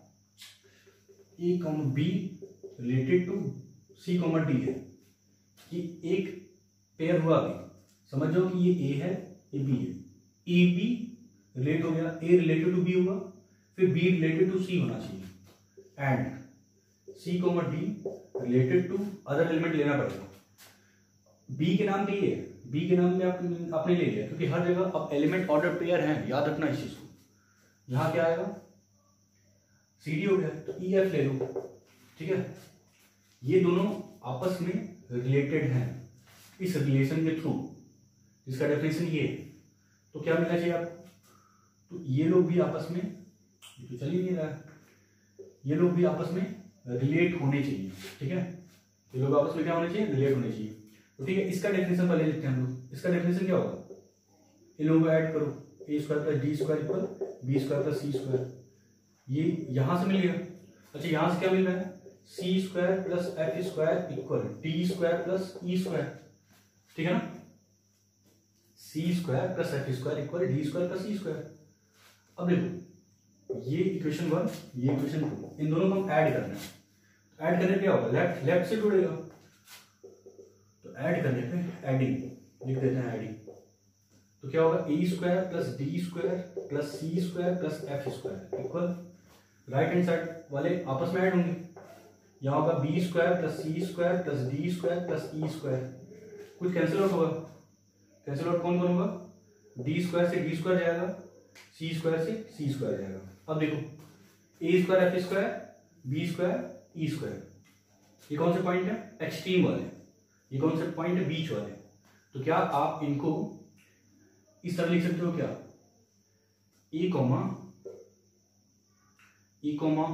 a comma b related to c comma d है कि एक पेयर हुआ अभी, समझ जाओ कि ये ए है ये बी है, ए बी रिलेट हो गया, ए रिलेटेड टू बी हुआ, फिर बी रिलेटेड टू सी होना चाहिए, and c comma d related to other element लेना पड़ेगा। बी के नाम पे ये, बी के नाम में आपने ले लिया क्योंकि हर जगह अब एलिमेंट ऑर्डर पेयर हैं, याद रखना इस चीज को। यहां क्या आएगा, सी डी हो गया तो ई एफ ले लो, ठीक है। ये दोनों आपस में रिलेटेड हैं इस रिलेशन के थ्रू, इसका डेफिनेशन ये है। तो क्या मिलना चाहिए आपको, तो ये लोग भी आपस में, ये तो चल ही नहीं रहा है, ये लोग भी आपस में रिलेट होने चाहिए, ठीक है। ये लोग आपस में क्या होने चाहिए, रिलेट होने चाहिए। तो ठीक है, इसका डेफिनेशन पहले लिखते हैं हम लोग। इसका डेफिनेशन क्या होगा, इन लोगों को ऐड करो, a square plus d square equal b square plus c square, ये यहां से मिल गया। अच्छा यहां से क्या मिल रहा है, c square plus f square equal d square plus e square, ठीक है ना। C square plus f square equal d square plus e square. अब देखो ये इक्वेशन 1 ये इक्वेशन 2, इन दोनों को हम ऐड करना है। ऐड करने क्या होगा, लेफ्ट से जुड़ेगा, तो ऐड करने पे एडिंग लिख देते हैं, एडिंग। तो क्या होगा, a square plus d square plus c square plus f square equal, right hand side वाले आपस में ऐड होंगे, यहाँ होगा b square plus c square plus d square plus e square, कुछ कैंसिल आउट होगा। कैंसिल आउट कौन कौन होगा, डी स्क्वायर से डी स्क्वायर जाएगा, सी स्क्वायर से सी स्क्वायर जाएगा। अब देखो a square f square b square e square, ये कौन से पॉइंट है, एक्सट्रीम वाले, ये कौन से पॉइंट है, बीच वाले। तो क्या आप इनको इस तरह लिख सकते हो, क्या a comma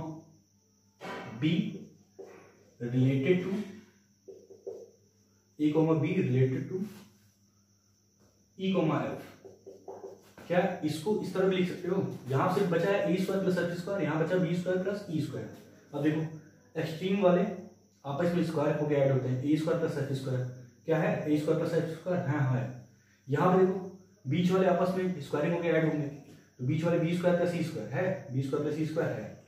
b related to, a comma b related to e comma f, क्या इसको इस तरह भी लिख सकते हो। यहां सिर्फ बचा है ए स्क्वायर प्लस एफ स्क्वायर, यहां बचा B square plus e square. अब देखो एक्सट्रीम वाले आपस में स्क्वायर होकर ऐड होते हैं, a square plus f square क्या है, ए स्क्वायर प्लस एफ स्क्वायर है। यहां पर देखो बीच वाले आपस में स्क्वायरिंग होकर ऐड होंगे, तो बीच वाले B square plus e square है, B square plus e square है।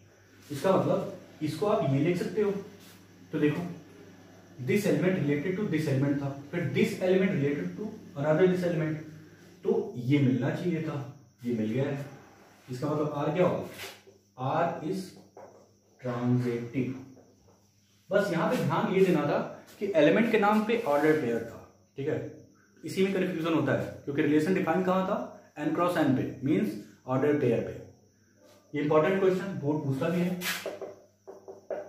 इसका मतलब इसको आप ये लिख सकते हो। तो देखो this element related to this element था, फिर this element related to another this element, तो ये मिलना चाहिए था, ये मिल गया है। इसका मतलब आर क्या होगा, आर इज ट्रांजिटिव। बस यहां पे ध्यान ये देना था कि एलिमेंट के नाम पे ऑर्डर पेयर था, ठीक है। इसी में कंफ्यूजन होता है क्योंकि रिलेशन डिफाइन कहां था, एन क्रॉस एन पे, मींस ऑर्डर पेयर पे। ये इंपॉर्टेंट क्वेश्चन बोर्ड पूछता भी है,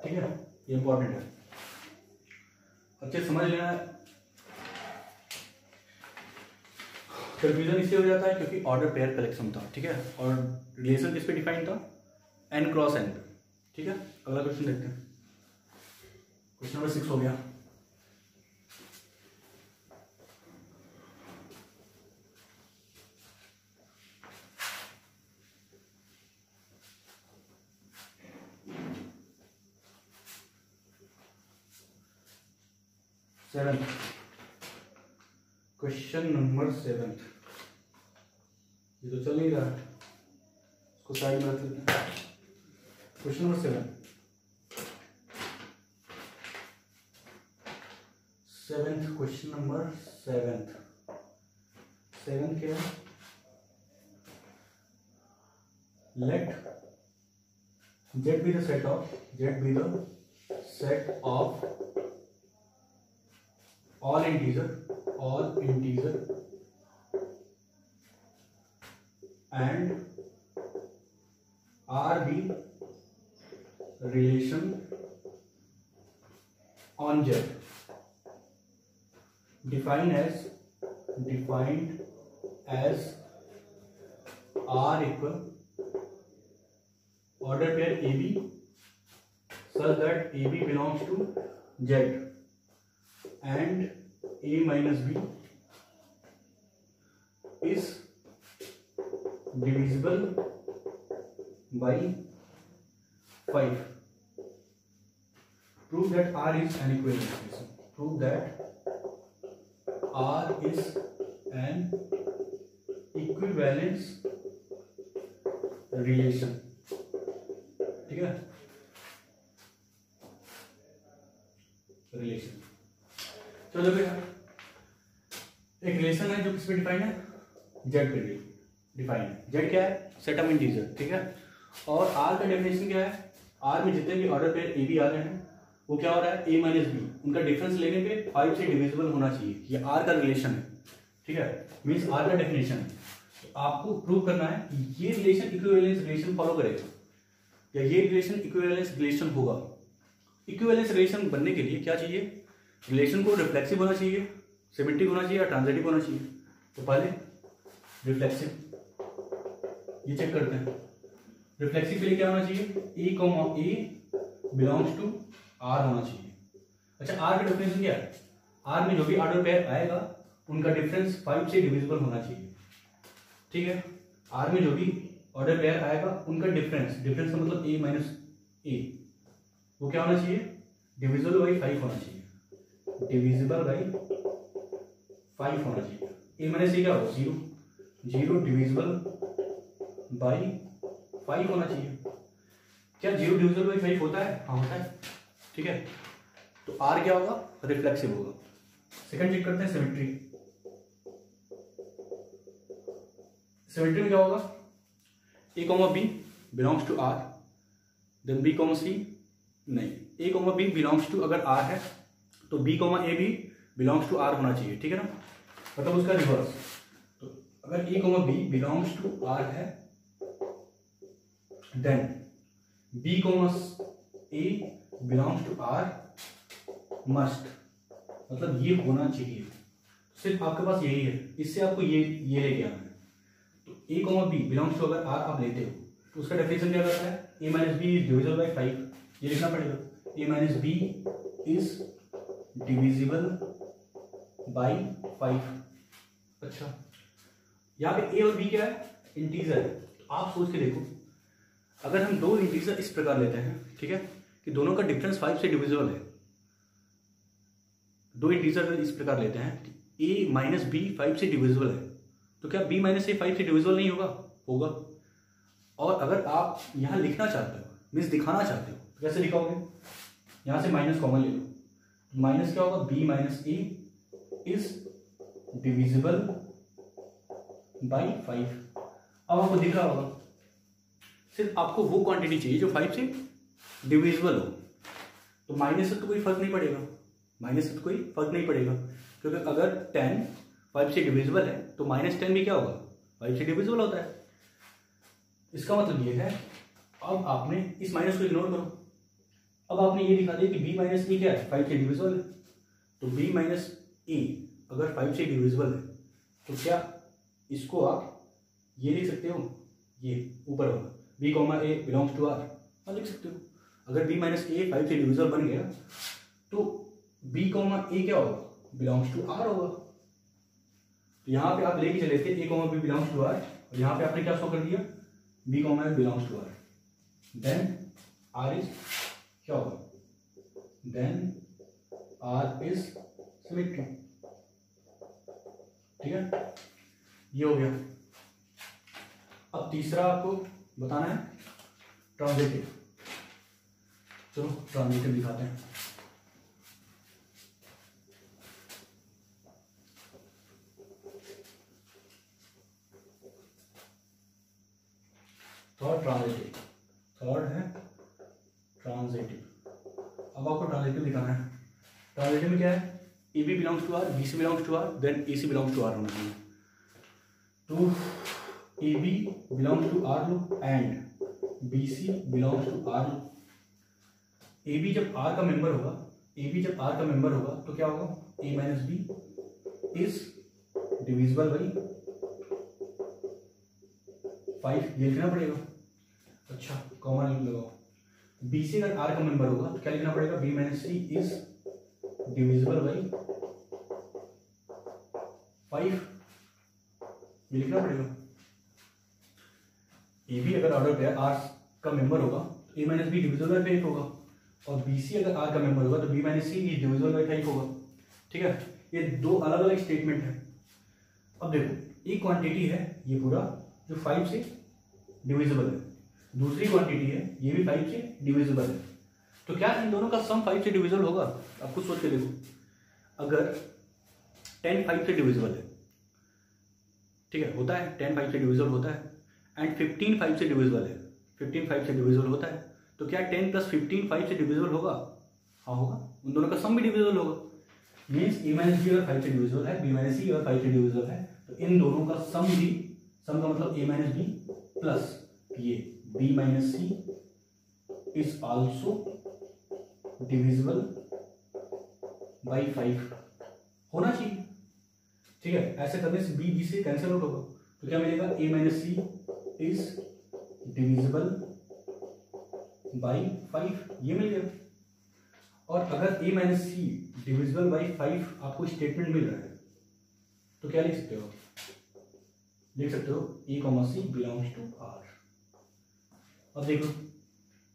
ठीक है, ये इंपॉर्टेंट है, अच्छे समझ लेना। कंफ्यूजन इसलिए हो जाता है क्योंकि ऑर्डर पेयर कलेक्शन था, ठीक है, और रिलेशन किस पे डिफाइन था, एन क्रॉस एन पे, ठीक है। अगला क्वेश्चन देखते हैं, क्वेश्चन नंबर 6 हो गया। क्वेश्चन नंबर 7, ये तो चल नहीं रहा है, इसको साइड में रख लेते हैं। क्वेश्चन नंबर 7 क्वेश्चन नंबर 7 क्या है, late Z be the set of all integer and R be relation on Z, defined as R equal order pair AB such that AB belongs to Z and A minus B is divisible by 5. Prove that R is an equivalence. Prove that R is an equivalence relation. ठीक है, रिलेशन चलो बेटा, एक रिलेशन है जो किस पे डिफाइन है, जेड पे डिफाइन है। जेड क्या है, सेट ऑफ इंटीजर, ठीक है। और आर का डेफिनेशन क्या है, आर में जितने भी ऑर्डर पेयर ए बी आ रहे हैं वो क्या हो रहा है, ए माइनस बी, उनका डिफरेंस लेने पे 5 से डिविजिबल होना चाहिए। ये आर का रिलेशन है, ठीक है, मीन्स आर का डेफिनेशन है। तो आपको प्रूव करना है कि ये रिलेशन इक्विवेलेंस रिलेशन फॉलो करेगा या ये रिलेशन इक्विवेलेंस रिलेशन होगा। इक्विवेलेंस रिलेशन बनने के लिए क्या चाहिए, रिलेशन को रिफ्लेक्सिव होना चाहिए, सिमेट्रिक होना चाहिए या ट्रांजिटिव होना चाहिए। तो पहले रिफ्लेक्सिव, ये चेक करते हैं। रिफ्लेक्सिव के लिए क्या होना चाहिए, a comma A belongs to R होना चाहिए। अच्छा, आर का डेफिनेशन क्या है, आर में जो भी ऑर्डर पेयर आएगा उनका डिफरेंस 5 से डिविजिबल होना चाहिए, ठीक है। आर में जो भी ऑर्डर पेयर आएगा उनका डिफरेंस का मतलब ए माइनस ए, वो क्या होना चाहिए, डिविजिबल बाई 5 होना चाहिए, डिविजिबल बाई 5 होना चाहिए। ए माइनस ए क्या होगा, 0 डिविजिबल बाई 5 होना चाहिए। क्या 0 डिविजिबल बाई 5 होता है, हाँ होता है, ठीक है। तो आर क्या होगा, रिफ्लेक्सिव होगा। सेकंड चेक करते हैं सिमेट्री। सिमेट्री में क्या होगा, a comma B belongs to R, then B comma c, नहीं, a comma B belongs to, अगर आर है तो बी कॉमा ए भी बिलोंग्स टू आर होना चाहिए, ठीक है ना, मतलब उसका रिवर्स। तो अगर A comma B belongs to R है then B comma A belongs to R must, मतलब ये होना चाहिए। सिर्फ आपके पास यही है, इससे आपको ये लेके आना है। तो a comma B belongs to, अगर आर आप लेते हो तो उसका डेफिनेशन क्या करता है, a minus b is divisible by 5, ये लिखना पड़ेगा, a minus b is divisible by 5। अच्छा, यहाँ पे ए और बी क्या है, इंटीजर है। तो आप सोच के देखो, अगर हम दो इंटीजर इस प्रकार लेते हैं, ठीक है, कि दोनों का डिफरेंस 5 से डिविजिबल है, दो इंटीजर इस प्रकार लेते हैं a माइनस बी 5 से डिविजिबल है, तो क्या b माइनस ए 5 से डिविजिबल नहीं होगा, होगा। और अगर आप यहाँ लिखना चाहते हो, मीन्स दिखाना चाहते हो, तो कैसे लिखाओगे, यहाँ से माइनस कॉमन ले लो, माइनस क्या होगा, b minus A is divisible by 5। अब आपको दिख रहा होगा, सिर्फ आपको वो क्वांटिटी चाहिए जो 5 से डिविजिबल हो, तो माइनस से तो कोई फर्क नहीं पड़ेगा, माइनस से तो कोई फर्क नहीं पड़ेगा, क्योंकि अगर 10 5 से डिविजिबल है तो -10 भी क्या होगा, 5 से डिविजिबल होता है। इसका मतलब ये है, अब आपने इस माइनस को इग्नोर करो, अब आपने ये दिखा दिया कि b माइनस ए क्या है, 5 से डिविजिबल है। तो b माइनस ए अगर 5 से डिविजिबल है तो क्या इसको आप ये लिख सकते हो, ये ऊपर होगा b comma A belongs to R, और लिख सकते हो। अगर b माइनस ए 5 से डिविजिबल बन गया तो b कॉमा ए क्या होगा, बिलोंग्स टू आर होगा। तो यहाँ पे आप लेके चले थे a comma B belongs to R, और यहाँ पे आपने क्या शो कर दिया, b comma A belongs to R, then r is क्या होगा, देन r इज सिमेट्री, ठीक है, ये हो गया। अब तीसरा आपको बताना है ट्रांजिटिव। चलो ट्रांजिटिव दिखाते हैं। थर्ड है ट्रांजिटिव। अब आपको ट्रांजिटिव दिखाना है। ट्रांजिटिव में क्या है, ए b belongs to R, b c belongs to R, then a c belongs to R होना चाहिए। तो a b belongs to R लो and b c belongs to R लो। ए बी जब आर का मेंबर होगा, ए बी जब आर का मेंबर होगा तो क्या होगा, a minus b is divisible by 5, ये लिखना पड़ेगा। अच्छा, कॉमन लगाओ, बी सी अगर आर का मेंबर होगा तो क्या लिखना पड़ेगा, b minus c is divisible by 5, ये लिखना पड़ेगा। ए बी अगर ऑर्डर पेयर आर का मेंबर होगा तो a minus b divisible by 5 होगा, और बी सी अगर आर का मेंबर होगा तो b minus c is divisible by 5 होगा, ठीक है। ये दो अलग अलग स्टेटमेंट है। अब देखो, एक क्वांटिटी है ये पूरा जो 5 से डिविजिबल है, दूसरी क्वांटिटी है ये भी 5 से डिविजिबल है, तो क्या इन दोनों का सम 5 से डिविजिबल होगा, आप खुद सोच के देखो। अगर 10 5 से डिविजिबल है, ठीक है, होता है 10 5 से डिविजिबल होता है, एंड 15 5 से डिविजिबल है, 15 5 से डिविजिबल होता है, तो क्या 10 + 15 5 से डिविजिबल होगा? हाँ होगा, उन दोनों का सम भी डिविजिबल होगा। मीन्स a - b अगर 5 से डिविजिबल है, b - c अगर 5 से डिविजिबल है, तो इन दोनों का सम भी, सम का मतलब a - b प्लस ये b - c is also divisible by 5 होना चाहिए, ठीक है। ऐसे करने से b से कैंसिल आउट होगा, तो क्या मिलेगा? a - c is divisible by 5, ये मिल गया। और अगर a - c डिविजिबल बाई 5 आपको स्टेटमेंट मिल रहा है, तो क्या लिख सकते हो? लिख सकते हो a, c belongs to r। अब देखो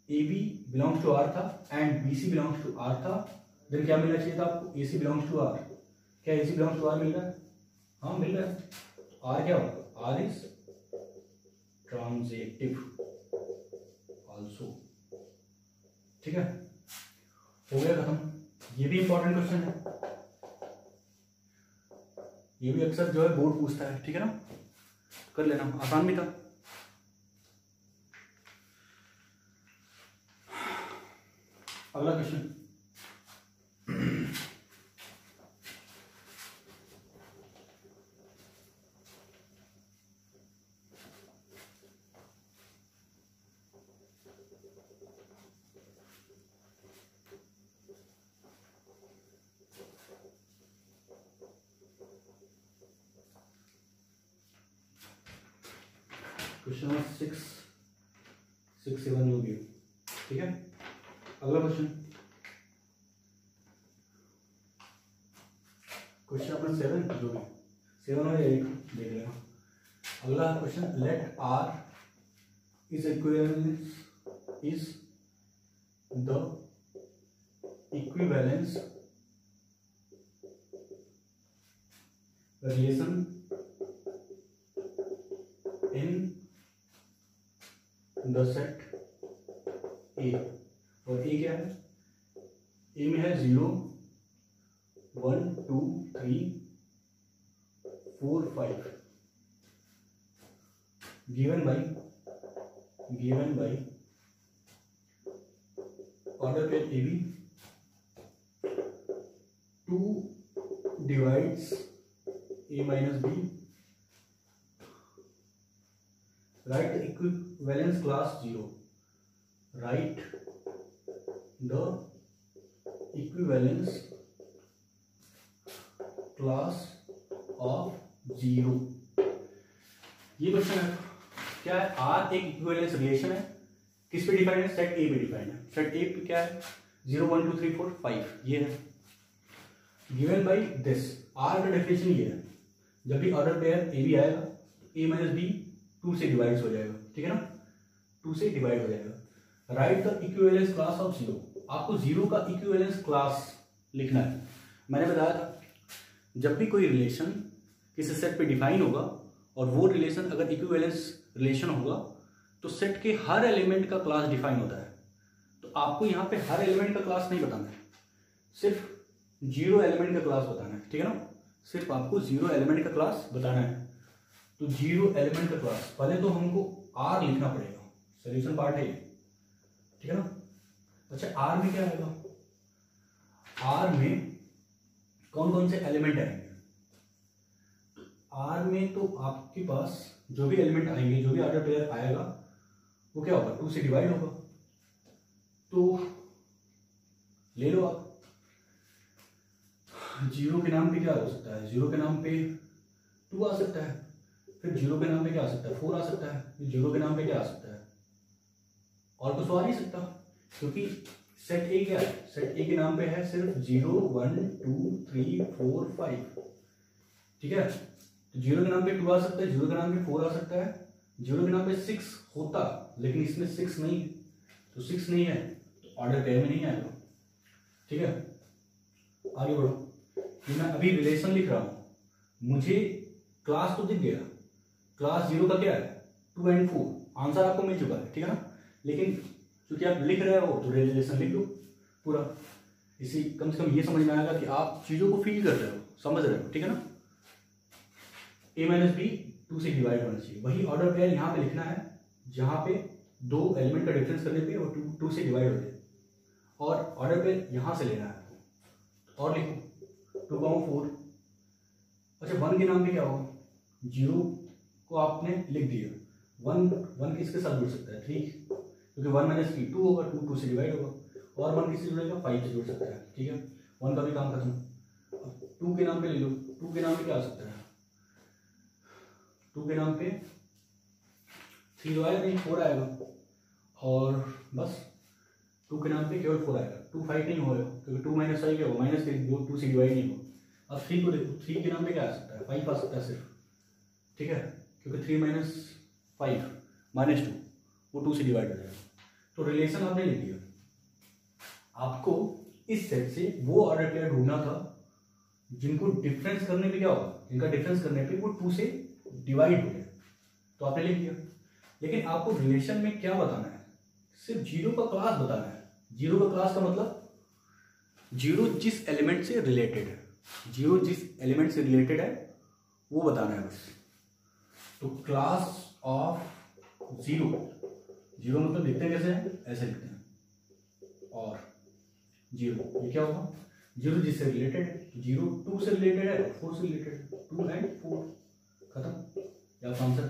ab बिलोंग्स टू r था and bc belongs to r था, देन क्या मिलना चाहिए था आपको? ac belongs to r। क्या ac बिलोंग्स टू r मिल रहा है? हाँ मिल रहा है। r क्या होगा? r इज ट्रांजिटिव आल्सो, ठीक है, हो गया खत्म। ये भी इंपॉर्टेंट क्वेश्चन है, ये भी अक्सर जो है बोर्ड पूछता है, ठीक है ना, कर लेना, आसान भी था। अगला क्वेश्चन, क्वेश्चन नंबर 6 7 हो गया, ठीक है। अगला क्वेश्चन, क्वेश्चन नंबर 7 जो भी 7 हो या 8 देख लेना। अगला question, let r is equivalence is the equivalence relation in the set a, और ए क्या है? ए में है 0 1 2 3 4 5 given by order pair a b, 2 divides a - b, write the equivalence class 0, write the equivalence class of 0। ये क्वेश्चन है, क्या है? R एक इक्विवेलेंस रिलेशन है, किस पे डिफाइंड है? सेट ए पे डिफाइंड है। सेट ए पे क्या है? 0 1 2 3 4 5 ये है, गिवन बाई दिस। R का डेफिनेशन ये है, जब भी ऑर्डर पेयर ए बी आएगा तो a - b 2 से डिवाइड हो जाएगा, ठीक है ना, 2 से डिवाइड हो जाएगा। Right the equivalence class of 0, आपको 0 का इक्विवेलेंस क्लास लिखना है। मैंने बताया था जब भी कोई रिलेशन किसी सेट पे डिफाइन होगा और वो रिलेशन अगर इक्विवेलेंस रिलेशन होगा तो सेट के हर एलिमेंट का क्लास डिफाइन होता है। तो आपको यहाँ पे हर एलिमेंट का क्लास नहीं बताना है, सिर्फ 0 एलिमेंट का क्लास बताना है, ठीक है ना, सिर्फ आपको 0 एलिमेंट का क्लास बताना है। तो 0 एलिमेंट का क्लास, पहले तो हमको R लिखना पड़ेगा, सोल्यूशन पार्ट है ये, ठीक है ना। अच्छा R में क्या आएगा? R में कौन कौन से एलिमेंट आएंगे? R में तो आपके पास जो भी एलिमेंट आएंगे, जो भी ऑर्डर पेयर आएगा वो क्या होगा? 2 से डिवाइड होगा। तो ले लो आप, 0 के नाम पे क्या हो सकता है? 0 के नाम पे 2 आ सकता है, फिर 0 के नाम पे क्या आ सकता है? 4 आ सकता है, फिर 0 के नाम पे क्या आ सकता है? और कुछ तो आ नहीं सकता, क्योंकि सेट ए क्या है? सेट ए के नाम पे है सिर्फ 0 1 2 3 4 5, ठीक है। तो 0 के नाम पे 2 आ सकता है, 0 के नाम पे 4 आ सकता है, 0 के नाम पे 6 होता, लेकिन इसमें 6 नहीं है, तो 6 नहीं है तो ऑर्डर पेयर में नहीं आएगा, ठीक है। आगे बढ़ो, कि मैं अभी रिलेशन लिख रहा हूं, मुझे क्लास तो दिख गया, क्लास 0 का क्या है? 2 और 4, आंसर आपको मिल चुका है, ठीक है ना। लेकिन क्योंकि आप लिख रहे हो तो रिलेशन लिख लो पूरा। इसी कम से कम ये समझ में आएगा कि आप चीज़ों को फील कर रहे हो, समझ रहे हो, ठीक है ना। a माइनस बी 2 से डिवाइड होना चाहिए। वही ऑर्डर पेयर यहाँ पे लिखना है जहाँ पे दो एलिमेंट का डिफरेंस करने पे वो 2 से डिवाइड होते हैं, और ऑर्डर पेयर यहाँ से लेना है आपको। और लिखो 2, 4। अच्छा 1 के नाम पे क्या होगा, 0 को आपने लिख दिया, 1 किसके साथ जुड़ सकता है, 3, क्योंकि 1 माइनस 3 2 होगा, 2 से डिवाइड होगा, और 1 किससे जुड़ेगा, 5 से जुड़ सकता है, ठीक है। 1 का भी काम खत्म। अब 2 के नाम पे ले लो, 2 के नाम पे क्या आ सकता है, 2 के नाम पे 3 तो आएगा नहीं, 4 आएगा, और बस 2 के नाम पे केवल 4 आएगा। 2 5 नहीं होगा, क्योंकि 2 माइनस 5 क्या होगा, -3, 2 से डिवाइड नहीं होगा। अब 3 को देखो, 3 के नाम पे क्या आ सकता है, 5 आ सकता है सिर्फ, ठीक है, क्योंकि 3 माइनस 5 -2 वो 2 से डिवाइड हो जाएगा। तो रिलेशन आपने लिख दिया। आपको इस सेट से वो ऑर्डर पेयर ढूंढना था जिनको डिफरेंस करने पे क्या होगा, जिनका डिफरेंस करने पे वो 2 से डिवाइड हो गया, तो आपने लिख दिया। लेकिन आपको रिलेशन में क्या बताना है, सिर्फ 0 का क्लास बताना है। 0 का क्लास का मतलब 0 जिस एलिमेंट से रिलेटेड है, 0 जिस एलिमेंट से रिलेटेड है वो बताना है बस। तो क्लास ऑफ 0 मतलब लिखते हैं कैसे हैं, ऐसे लिखते हैं, और 0 ये क्या होगा, 0 जिससे रिलेटेड है, 0 2 से रिलेटेड है, 4 से रिलेटेड है, 2 एंड 4 खत्म, या आंसर।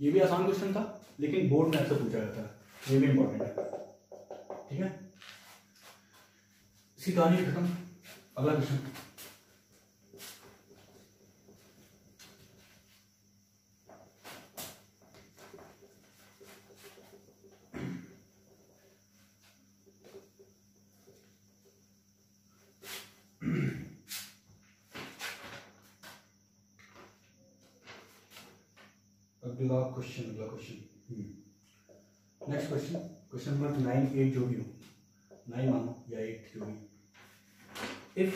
ये भी आसान क्वेश्चन था, लेकिन बोर्ड में ऐसा पूछा जाता है, ये भी इंपॉर्टेंट है, ठीक है। इसी कहानी खत्म। अगला क्वेश्चन, अगला क्वेश्चन नेक्स्ट क्वेश्चन नंबर 9 8 जो भी हो, 9 मानो या 8 जो भी। इफ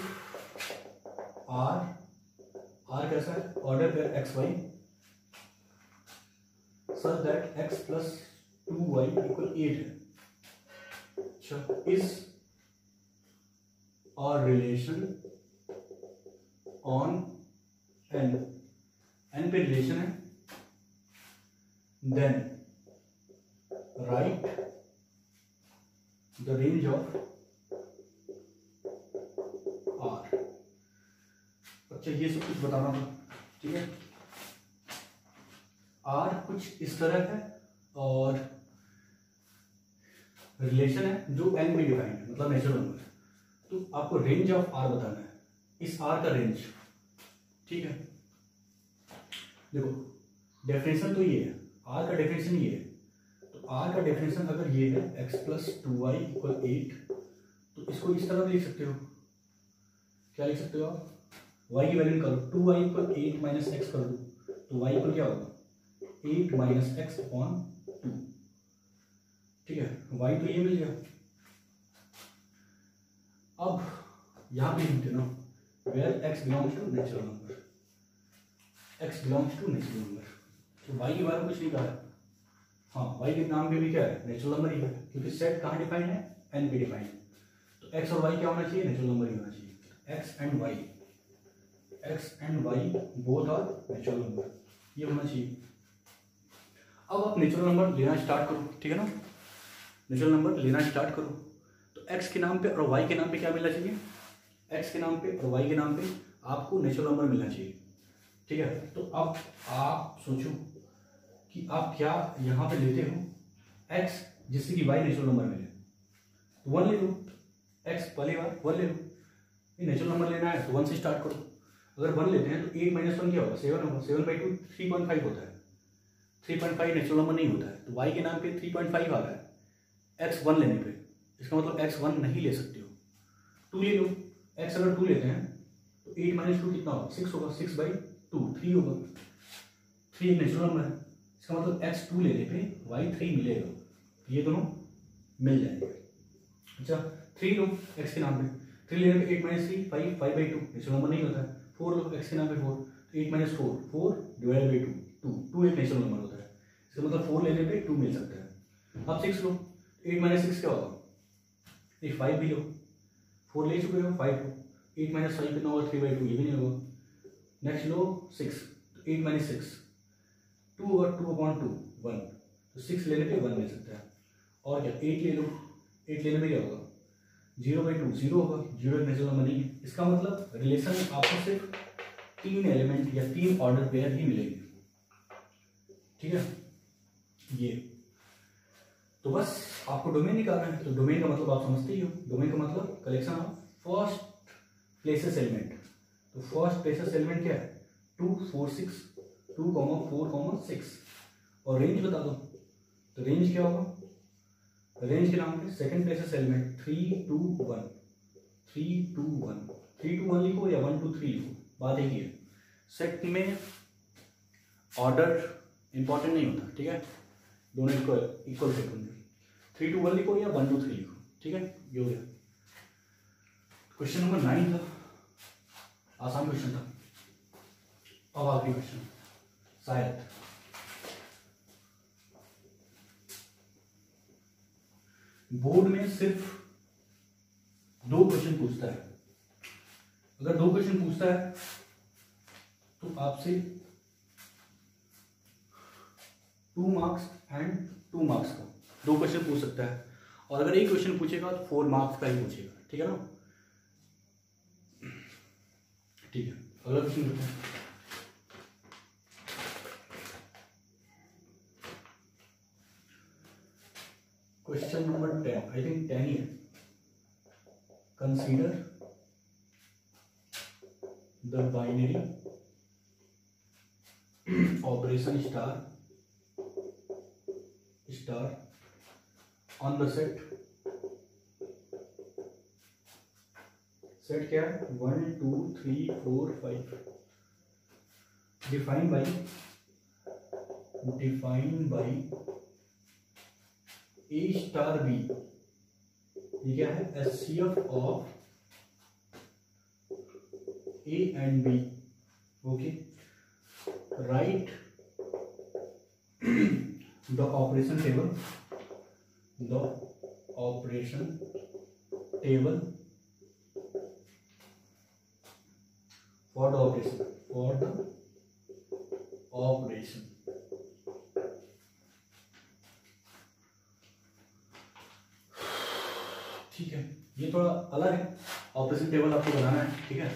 आर कैसा है, order pair x y such that x plus 2y equal 8 है। अच्छा, इज और रिलेशन ऑन एन पे रिलेशन है, then write the range of R। अच्छा ये सब कुछ बताना था, ठीक है। R कुछ इस तरह है और रिलेशन है जो n में डिफाइंड है, मतलब नेचुरल नंबर है। तो आपको रेंज ऑफ R बताना है, इस R का रेंज, ठीक है। देखो डेफिनेशन तो ये है, R का डेफिनेशन ये है, तो R का डेफिनेशन अगर ये है x प्लस 2y इक्वल 8, तो इसको इस तरह लिख सकते हो, क्या लिख सकते हो आप, y की वैल्यू निकालो, 2y इक्वल 8 माइनस एक्स कर दो, तो y इक्वल क्या होगा, 8 माइनस एक्स अपॉन 2, ठीक है। y तो ये मिल गया। अब यहां पे लिखते ना, where x belongs to natural number, x belongs to natural number, तो y के बारे में कुछ नहीं कहा है। हाँ, y के नाम पे भी क्या है, नेचुरल नंबर ही है, क्योंकि सेट कहाँ डिफाइंड है, n पे डिफाइंड है। तो x और y क्या होना चाहिए, नेचुरल नंबर ही होना चाहिए। x and y both are natural number, ये होना चाहिए। अब आप नेचुरल नंबर लेना स्टार्ट करो, ठीक है ना, नेचुरल नंबर लेना स्टार्ट करो। तो x के नाम पे और y के नाम पे क्या मिलना चाहिए, x के नाम पे और y के नाम पे आपको नेचुरल नंबर मिलना चाहिए, ठीक है। तो अब आप सोचो कि आप क्या यहाँ पे लेते हो x जिससे कि y नेचुरल नंबर मिले, तो 1 ले लो, x पहली बार 1 ले लो, ये नेचुरल नंबर लेना है तो 1 से स्टार्ट करो। अगर 1 लेते हैं तो 8 माइनस 1 क्या होगा, 7 होगा, 7/2 3.5 होता है, 3.5 नेचुरल नंबर नहीं होता है, तो y के नाम पे 3.5 आ रहा है x 1 लेने पे, इसका मतलब x 1 नहीं ले सकते हो, 2 ले लो। x अगर 2 लेते हैं तो 8 माइनस 2 कितना होगा, 6 होगा, 6/2 3 होगा, 3 एक नेचुरल नंबर है, इसका मतलब x 2 लेने पे y 3 मिलेगा, ये दोनों मिल जाएंगे। अच्छा 3 लो x के नाम पे, 3 लेने पे 8 माइनस 3 5/2 नेचुरल नंबर नहीं होता है, 4 लो x के नाम पे 4, तो 8 माइनस 4 डिवाइडेड बाई 2 एक नेचुरल नंबर होता है, इसका मतलब 4 लेने पे 2 मिल सकता है। अब 6 लो, 8 माइनस 6 क्या होगा, एक 5 भी लो, 4 ले चुके हो, 5 हो, 8 माइनस 5 कितना होगा 3/2, ये भी नहीं होगा। नेक्स्ट लो 6, 8 माइनस 6 2 होगा, 2/2 1, तो 6 लेने पे 1 ले सकता है। और क्या 8 ले लो, 8 लेने में क्या होगा 0/2 0 होगा, 0 एक नेचुरल नंबर नहीं है। इसका मतलब रिलेशन में आपको सिर्फ 3 एलिमेंट या 3 ऑर्डर पेयर ही मिलेंगे, ठीक है। ये तो बस आपको डोमेन निकालना है, तो डोमेन का मतलब आप समझते ही हो, डोमेन का मतलब collection of first places element. तो फर्स्ट प्लेसेस एलिमेंट क्या है 2 4 6, 2, 4, 6। और रेंज बता दो, तो रेंज क्या होगा, रेंज के नाम पे सेकंड प्लेसेस एलिमेंट 3 2 1, 3 2 1, 3 2 1 लिखो या 1 2 3 लिखो, बात एक ही है। सेट में ऑर्डर इंपॉर्टेंट नहीं होता, ठीक है, दोनों इक्वल सेट होंगे। 3 2 1 लिखो या 1 2 3 लिखो, ठीक है। ये हो गया क्वेश्चन नंबर 9 था, आसान क्वेश्चन था। अब आखिरी क्वेश्चन, शायद बोर्ड में सिर्फ 2 क्वेश्चन पूछता है। अगर 2 क्वेश्चन पूछता है तो आपसे 2 मार्क्स एंड 2 मार्क्स का 2 क्वेश्चन पूछ सकता है। और अगर एक क्वेश्चन पूछेगा तो 4 मार्क्स का ही पूछेगा, ठीक है ना। ठीक है, अगला क्वेश्चन देखते हैं। क्वेश्चन नंबर 10, आई थिंक 10 ही है। Consider the binary operation star on the set क्या है 1 2 3 4 5 define by A star B। ये क्या है SCF of A and B। Okay, right the operation table for the operation ठीक है। ये थोड़ा अलग है, ऑपरेशन टेबल आपको बनाना है, ठीक है।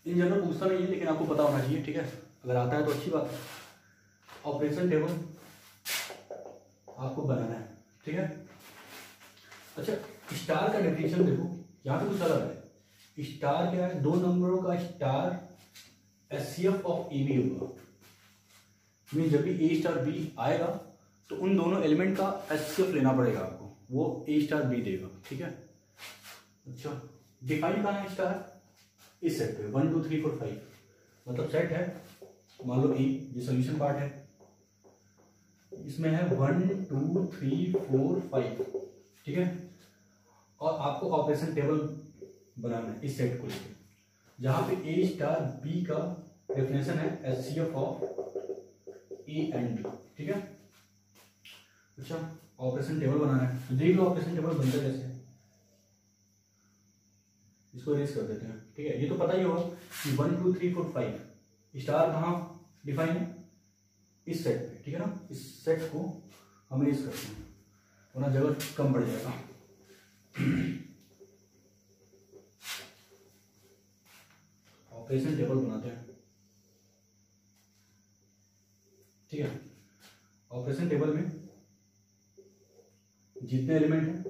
इन जनरल पूछता नहीं है, लेकिन आपको पता होना चाहिए, ठीक है। अगर आता है तो अच्छी बात है। ऑपरेशन टेबल आपको बनाना है, ठीक है। अच्छा, स्टार का डेफिनेशन देखो, यहाँ पे कुछ अलग है। स्टार क्या है 2 नंबरों का स्टार SCF ऑफ AB होगा। मीन जब भी A स्टार B आएगा तो उन दोनों एलिमेंट का SCF लेना पड़ेगा आपको, वो A स्टार B देगा, ठीक है। अच्छा, डिफाइन कहाँ है स्टार इस सेट पे 1 2 3 4 5, मतलब सेट है, मान लो A, ये सोल्यूशन पार्ट है, इसमें है 1 2 3 4 5, ठीक है। और आपको ऑपरेशन टेबल बनाना है इस सेट को लेकर, जहां पे A स्टार B का डेफिनेशन है SCF of A and B, ठीक है। अच्छा, ऑपरेशन टेबल बनाना है, तो देख लो ऑपरेशन टेबल बनता कैसे है। इसको रेस कर देते हैं, ठीक है। ये तो पता ही होगा कि 1 2 3 4 5 स्टार कहाँ डिफाइन है इस सेट पे, ठीक है ना। इस सेट को हम रेस करते हैं, वरना जगह कम पड़ जाएगा। ऑपरेशन टेबल बनाते हैं, ठीक है। ऑपरेशन टेबल में जितने एलिमेंट हैं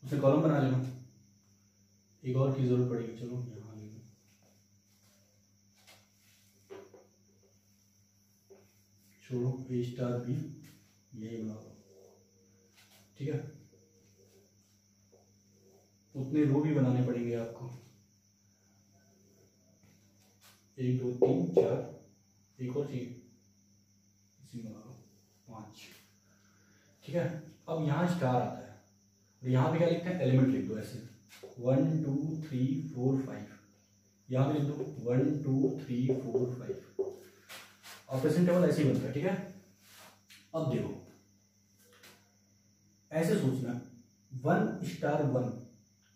उसमें कॉलम बना लेना। एक और की जरूरत पड़ेगी, चलो यहाँ ले लो, छोड़ो A स्टार B यही बना लो, ठीक है। उतने रो भी बनाने पड़ेंगे आपको, 1 2 3 4, एक और चाहिए, इसी में बना लो 5, ठीक है। अब यहाँ स्टार आता है और यहाँ पे क्या लिखते हैं एलिमेंट लिख दो ऐसे 1 2 3 4 5, यहाँ पे लिख दो 1 2 3 4 5। ऑपरेशन टेबल ऐसे ही बनता है, ठीक है। अब देखो ऐसे सोचना, 1 स्टार 1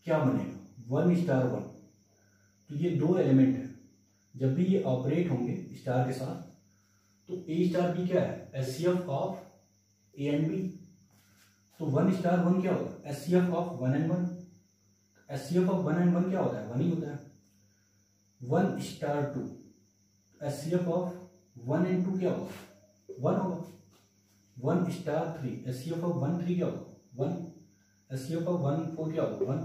क्या बनेगा, 1 स्टार 1। तो ये दो एलिमेंट है, जब भी ये ऑपरेट होंगे स्टार के साथ तो ए स्टार बी क्या है, HCF of a and b. तो 1 स्टार 1 क्या होगा, HCF of 1 and 1। HCF of 1 and 1 क्या होता है, 1 ही होता है। 1 स्टार 2 एचसीएफ ऑफ 1 एंड 2 क्या होगा, 1 होगा। 1 स्टार 3 एचसीएफ ऑफ 1 3 क्या होगा, 1। एचसीएफ ऑफ 1 4 क्या होगा, 1।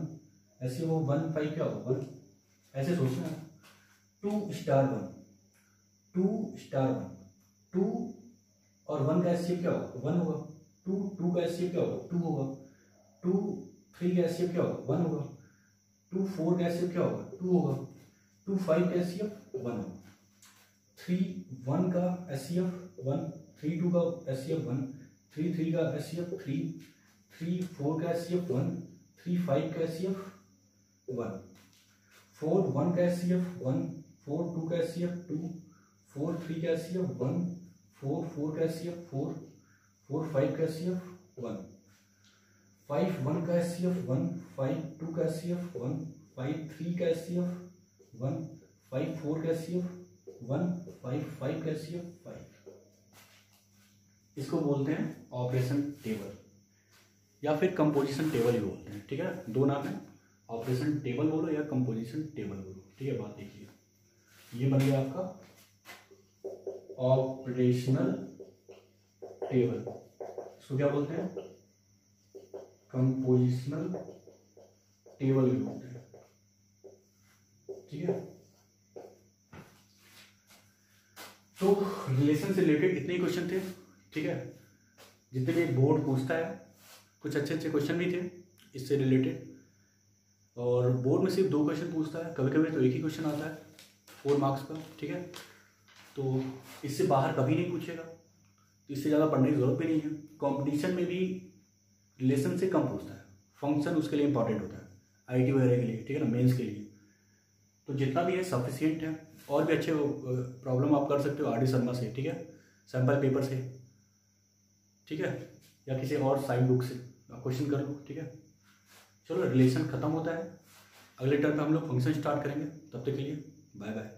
एचसीएफ ऑफ 1 5 क्या होगा, 1। ऐसे सोचना है। 2 स्टार 1 2 स्टार 1 2 और 1 का एचसीएफ क्या होगा, 1 होगा। 2 का एचसीएफ क्या होगा, 2 होगा। 2 3 का एचसीएफ क्या होगा, 1 होगा। 2 4 का एचसीएफ क्या होगा, 2 होगा। 2 5 का एचसीएफ 1 होगा। 3 1 का एचसीएफ 1 3 2 का एचसीएफ 1 3 3 का एचसीएफ 3 3 4 का एचसीएफ 1 3 5 का एचसीएफ 1 4 1 का एचसीएफ 1 4 2 का एचसीएफ 2 4 3 का एचसीएफ 1 4 4 का एचसीएफ 4 4 5 का एचसीएफ 1 5 1 का एचसीएफ 1 5 2 का एचसीएफ 1 5 3 का एचसीएफ 1 5 4 का एचसीएफ 1 5 5 का एचसीएफ 5। इसको बोलते हैं ऑपरेशन टेबल या फिर कंपोजिशन टेबल ही बोलते हैं, ठीक है। दो नाम है, ऑपरेशन टेबल बोलो या कंपोजिशन टेबल बोलो, ठीक है। बात देखिए, ये बन गया आपका ऑपरेशनल टेबल, इसको क्या बोलते हैं, कंपोजिशनल टेबल भी बोलते हैं, ठीक है। तो रिलेशन से रिलेटेड इतने ही क्वेश्चन थे, ठीक है। जितने भी बोर्ड पूछता है, कुछ अच्छे अच्छे क्वेश्चन भी थे इससे रिलेटेड, और बोर्ड में सिर्फ 2 क्वेश्चन पूछता है, कभी कभी तो एक ही क्वेश्चन आता है 4 मार्क्स का, ठीक है। तो इससे बाहर कभी नहीं पूछेगा, तो इससे ज़्यादा पढ़ने की जरूरत भी नहीं है। कंपटीशन में भी रिलेशन से कम पूछता है, फंक्शन उसके लिए इंपॉर्टेंट होता है आईटी वगैरह के लिए, ठीक है ना, मेंस के लिए। तो जितना भी है सफिशिएंट है, और भी अच्छे प्रॉब्लम आप कर सकते हो आर डी शर्मा से, ठीक है, सैम्पल पेपर से, ठीक है, या किसी और साइड बुक से आप क्वेश्चन कर लो, ठीक है। चलो रिलेशन खत्म होता है, अगले टर्म पे हम लोग फंक्शन स्टार्ट करेंगे, तब तक के लिए बाय बाय।